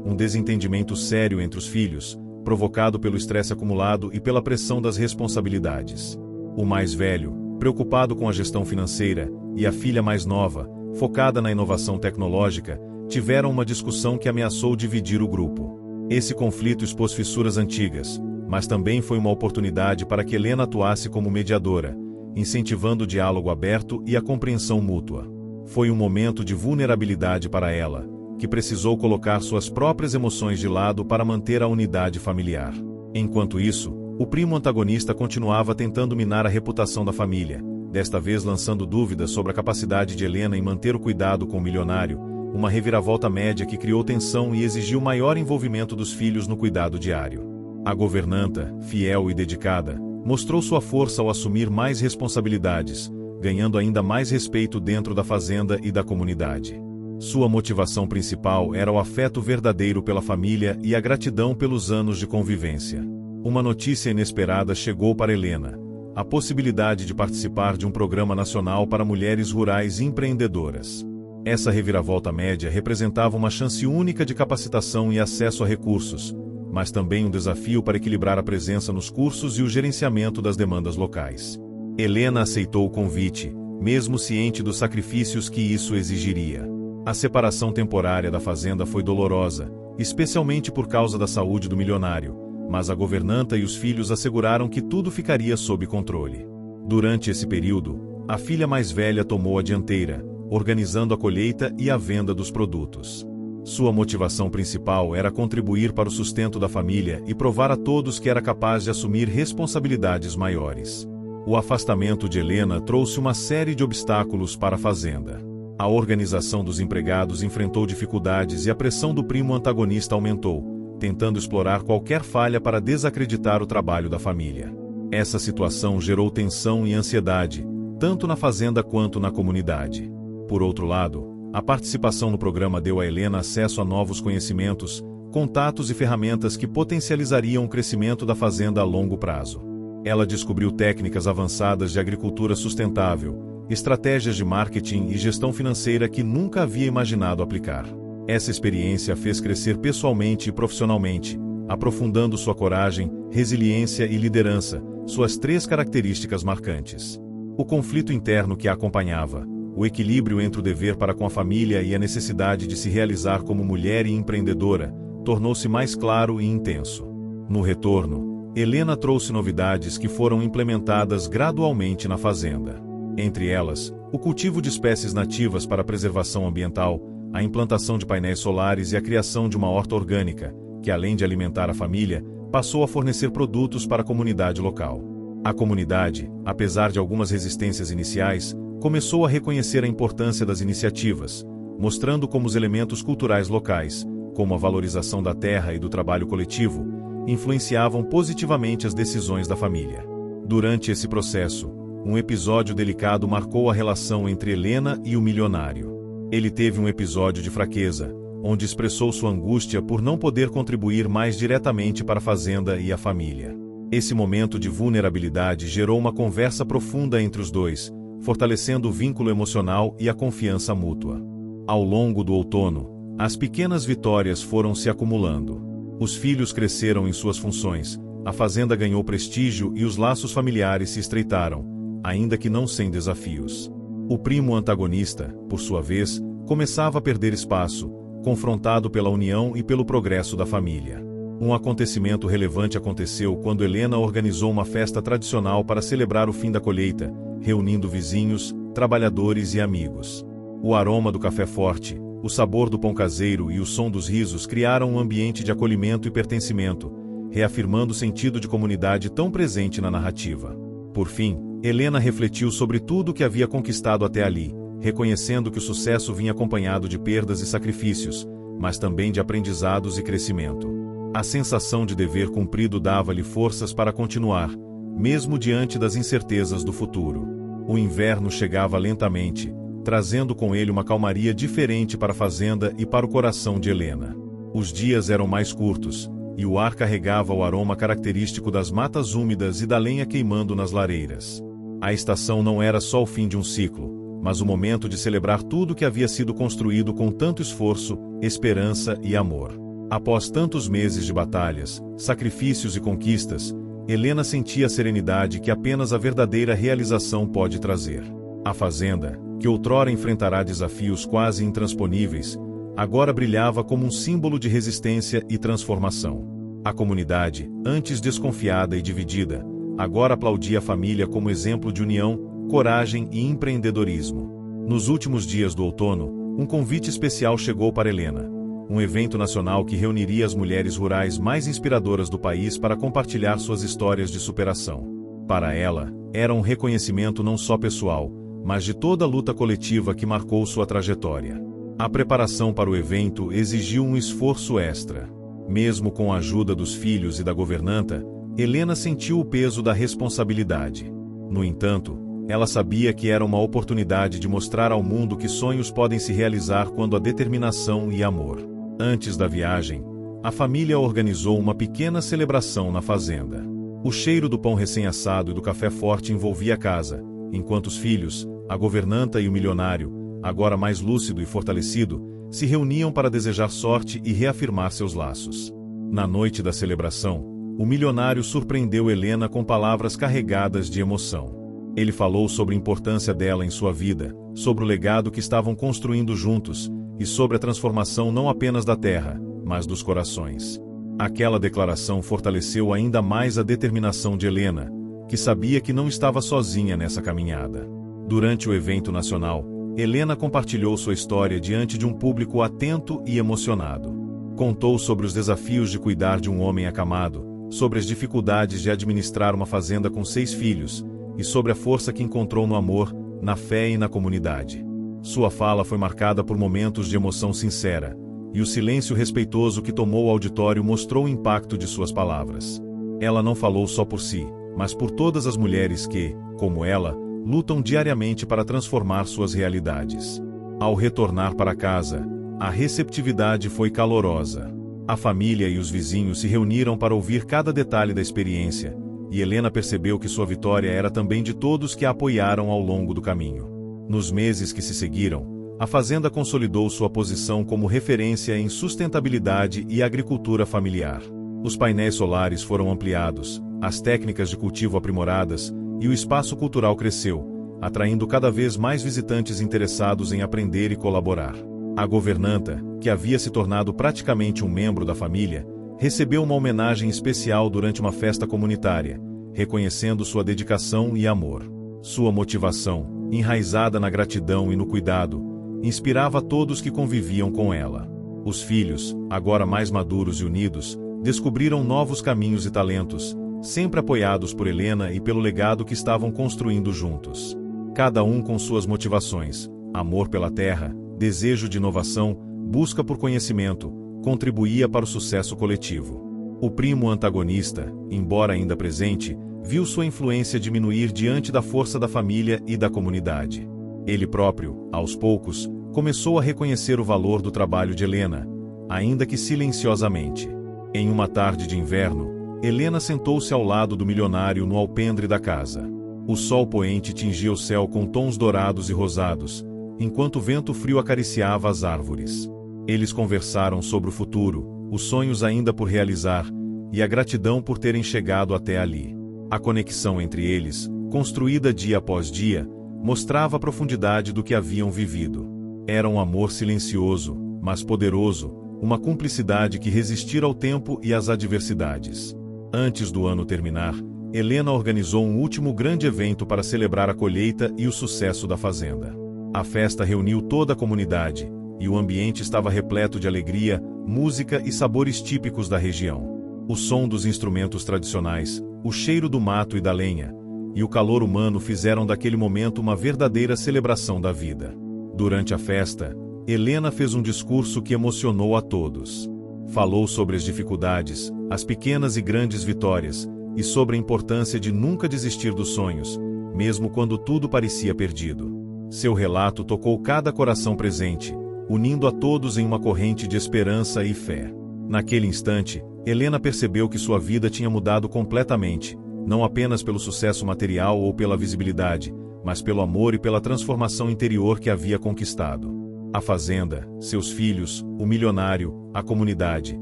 Um desentendimento sério entre os filhos, provocado pelo estresse acumulado e pela pressão das responsabilidades. O mais velho, preocupado com a gestão financeira, e a filha mais nova, focada na inovação tecnológica, tiveram uma discussão que ameaçou dividir o grupo. Esse conflito expôs fissuras antigas, mas também foi uma oportunidade para que Helena atuasse como mediadora, incentivando o diálogo aberto e a compreensão mútua. Foi um momento de vulnerabilidade para ela, que precisou colocar suas próprias emoções de lado para manter a unidade familiar. Enquanto isso, o primo antagonista continuava tentando minar a reputação da família, desta vez lançando dúvidas sobre a capacidade de Helena em manter o cuidado com o milionário, uma reviravolta média que criou tensão e exigiu maior envolvimento dos filhos no cuidado diário. A governanta, fiel e dedicada, mostrou sua força ao assumir mais responsabilidades, ganhando ainda mais respeito dentro da fazenda e da comunidade. Sua motivação principal era o afeto verdadeiro pela família e a gratidão pelos anos de convivência. Uma notícia inesperada chegou para Helena. a possibilidade de participar de um programa nacional para mulheres rurais empreendedoras. Essa reviravolta média representava uma chance única de capacitação e acesso a recursos, mas também um desafio para equilibrar a presença nos cursos e o gerenciamento das demandas locais. Helena aceitou o convite, mesmo ciente dos sacrifícios que isso exigiria. A separação temporária da fazenda foi dolorosa, especialmente por causa da saúde do milionário, mas a governanta e os filhos asseguraram que tudo ficaria sob controle. Durante esse período, a filha mais velha tomou a dianteira, organizando a colheita e a venda dos produtos. Sua motivação principal era contribuir para o sustento da família e provar a todos que era capaz de assumir responsabilidades maiores. O afastamento de Helena trouxe uma série de obstáculos para a fazenda. A organização dos empregados enfrentou dificuldades e a pressão do primo antagonista aumentou, tentando explorar qualquer falha para desacreditar o trabalho da família. Essa situação gerou tensão e ansiedade, tanto na fazenda quanto na comunidade. Por outro lado, a participação no programa deu a Helena acesso a novos conhecimentos, contatos e ferramentas que potencializariam o crescimento da fazenda a longo prazo. Ela descobriu técnicas avançadas de agricultura sustentável, estratégias de marketing e gestão financeira que nunca havia imaginado aplicar. Essa experiência a fez crescer pessoalmente e profissionalmente, aprofundando sua coragem, resiliência e liderança, suas 3 características marcantes. O conflito interno que a acompanhava, o equilíbrio entre o dever para com a família e a necessidade de se realizar como mulher e empreendedora, tornou-se mais claro e intenso. No retorno, Helena trouxe novidades que foram implementadas gradualmente na fazenda. Entre elas, o cultivo de espécies nativas para a preservação ambiental, a implantação de painéis solares e a criação de uma horta orgânica, que além de alimentar a família, passou a fornecer produtos para a comunidade local. A comunidade, apesar de algumas resistências iniciais, começou a reconhecer a importância das iniciativas, mostrando como os elementos culturais locais, como a valorização da terra e do trabalho coletivo, influenciavam positivamente as decisões da família. Durante esse processo, um episódio delicado marcou a relação entre Helena e o milionário. Ele teve um episódio de fraqueza, onde expressou sua angústia por não poder contribuir mais diretamente para a fazenda e a família. Esse momento de vulnerabilidade gerou uma conversa profunda entre os dois, fortalecendo o vínculo emocional e a confiança mútua. Ao longo do outono, as pequenas vitórias foram se acumulando. Os filhos cresceram em suas funções, a fazenda ganhou prestígio e os laços familiares se estreitaram, ainda que não sem desafios. O primo antagonista, por sua vez, começava a perder espaço, confrontado pela união e pelo progresso da família. Um acontecimento relevante aconteceu quando Helena organizou uma festa tradicional para celebrar o fim da colheita, reunindo vizinhos, trabalhadores e amigos. O aroma do café forte, o sabor do pão caseiro e o som dos risos criaram um ambiente de acolhimento e pertencimento, reafirmando o sentido de comunidade tão presente na narrativa. Por fim, Helena refletiu sobre tudo o que havia conquistado até ali, reconhecendo que o sucesso vinha acompanhado de perdas e sacrifícios, mas também de aprendizados e crescimento. A sensação de dever cumprido dava-lhe forças para continuar, mesmo diante das incertezas do futuro. O inverno chegava lentamente, trazendo com ele uma calmaria diferente para a fazenda e para o coração de Helena. Os dias eram mais curtos, e o ar carregava o aroma característico das matas úmidas e da lenha queimando nas lareiras. A estação não era só o fim de um ciclo, mas o momento de celebrar tudo que havia sido construído com tanto esforço, esperança e amor. Após tantos meses de batalhas, sacrifícios e conquistas, Helena sentia a serenidade que apenas a verdadeira realização pode trazer. A fazenda, que outrora enfrentará desafios quase intransponíveis, agora brilhava como um símbolo de resistência e transformação. A comunidade, antes desconfiada e dividida, agora aplaudia a família como exemplo de união, coragem e empreendedorismo. Nos últimos dias do outono, um convite especial chegou para Helena, um evento nacional que reuniria as mulheres rurais mais inspiradoras do país para compartilhar suas histórias de superação. Para ela, era um reconhecimento não só pessoal, mas de toda a luta coletiva que marcou sua trajetória. A preparação para o evento exigiu um esforço extra. Mesmo com a ajuda dos filhos e da governanta, Helena sentiu o peso da responsabilidade. No entanto, ela sabia que era uma oportunidade de mostrar ao mundo que sonhos podem se realizar quando há determinação e amor. Antes da viagem, a família organizou uma pequena celebração na fazenda. O cheiro do pão recém-assado e do café forte envolvia a casa, enquanto os filhos, a governanta e o milionário, agora mais lúcido e fortalecido, se reuniam para desejar sorte e reafirmar seus laços. Na noite da celebração, o milionário surpreendeu Helena com palavras carregadas de emoção. Ele falou sobre a importância dela em sua vida, sobre o legado que estavam construindo juntos, e sobre a transformação não apenas da terra, mas dos corações. Aquela declaração fortaleceu ainda mais a determinação de Helena, que sabia que não estava sozinha nessa caminhada. Durante o evento nacional, Helena compartilhou sua história diante de um público atento e emocionado. Contou sobre os desafios de cuidar de um homem acamado, sobre as dificuldades de administrar uma fazenda com 6 filhos, e sobre a força que encontrou no amor, na fé e na comunidade. Sua fala foi marcada por momentos de emoção sincera, e o silêncio respeitoso que tomou o auditório mostrou o impacto de suas palavras. Ela não falou só por si, mas por todas as mulheres que, como ela, lutam diariamente para transformar suas realidades. Ao retornar para casa, a receptividade foi calorosa. A família e os vizinhos se reuniram para ouvir cada detalhe da experiência, e Helena percebeu que sua vitória era também de todos que a apoiaram ao longo do caminho. Nos meses que se seguiram, a fazenda consolidou sua posição como referência em sustentabilidade e agricultura familiar. Os painéis solares foram ampliados, as técnicas de cultivo aprimoradas, e o espaço cultural cresceu, atraindo cada vez mais visitantes interessados em aprender e colaborar. A governanta, que havia se tornado praticamente um membro da família, recebeu uma homenagem especial durante uma festa comunitária, reconhecendo sua dedicação e amor. Sua motivação, enraizada na gratidão e no cuidado, inspirava todos que conviviam com ela. Os filhos, agora mais maduros e unidos, descobriram novos caminhos e talentos, sempre apoiados por Helena e pelo legado que estavam construindo juntos. Cada um com suas motivações: amor pela terra, desejo de inovação, busca por conhecimento, contribuía para o sucesso coletivo. O primo antagonista, embora ainda presente, viu sua influência diminuir diante da força da família e da comunidade. Ele próprio, aos poucos, começou a reconhecer o valor do trabalho de Helena, ainda que silenciosamente. Em uma tarde de inverno, Helena sentou-se ao lado do milionário no alpendre da casa. O sol poente tingia o céu com tons dourados e rosados, enquanto o vento frio acariciava as árvores. Eles conversaram sobre o futuro, os sonhos ainda por realizar, e a gratidão por terem chegado até ali. A conexão entre eles, construída dia após dia, mostrava a profundidade do que haviam vivido. Era um amor silencioso, mas poderoso, uma cumplicidade que resistira ao tempo e às adversidades. Antes do ano terminar, Helena organizou um último grande evento para celebrar a colheita e o sucesso da fazenda. A festa reuniu toda a comunidade, e o ambiente estava repleto de alegria, música e sabores típicos da região. O som dos instrumentos tradicionais, o cheiro do mato e da lenha, e o calor humano fizeram daquele momento uma verdadeira celebração da vida. Durante a festa, Helena fez um discurso que emocionou a todos. Falou sobre as dificuldades, as pequenas e grandes vitórias, e sobre a importância de nunca desistir dos sonhos, mesmo quando tudo parecia perdido. Seu relato tocou cada coração presente, unindo a todos em uma corrente de esperança e fé. Naquele instante, Helena percebeu que sua vida tinha mudado completamente, não apenas pelo sucesso material ou pela visibilidade, mas pelo amor e pela transformação interior que havia conquistado. A fazenda, seus filhos, o milionário, a comunidade,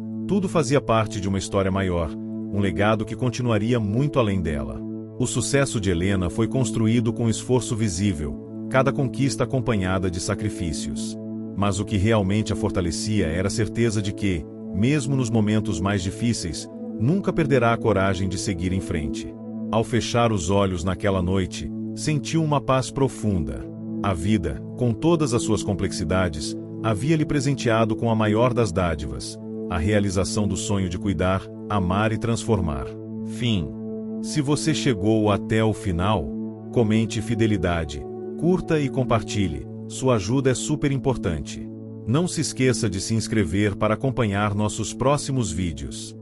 tudo fazia parte de uma história maior, um legado que continuaria muito além dela. O sucesso de Helena foi construído com esforço visível, cada conquista acompanhada de sacrifícios. Mas o que realmente a fortalecia era a certeza de que, mesmo nos momentos mais difíceis, nunca perderá a coragem de seguir em frente. Ao fechar os olhos naquela noite, sentiu uma paz profunda. A vida, com todas as suas complexidades, havia-lhe presenteado com a maior das dádivas, a realização do sonho de cuidar, amar e transformar. Fim. Se você chegou até o final, comente fidelidade, curta e compartilhe, sua ajuda é super importante. Não se esqueça de se inscrever para acompanhar nossos próximos vídeos.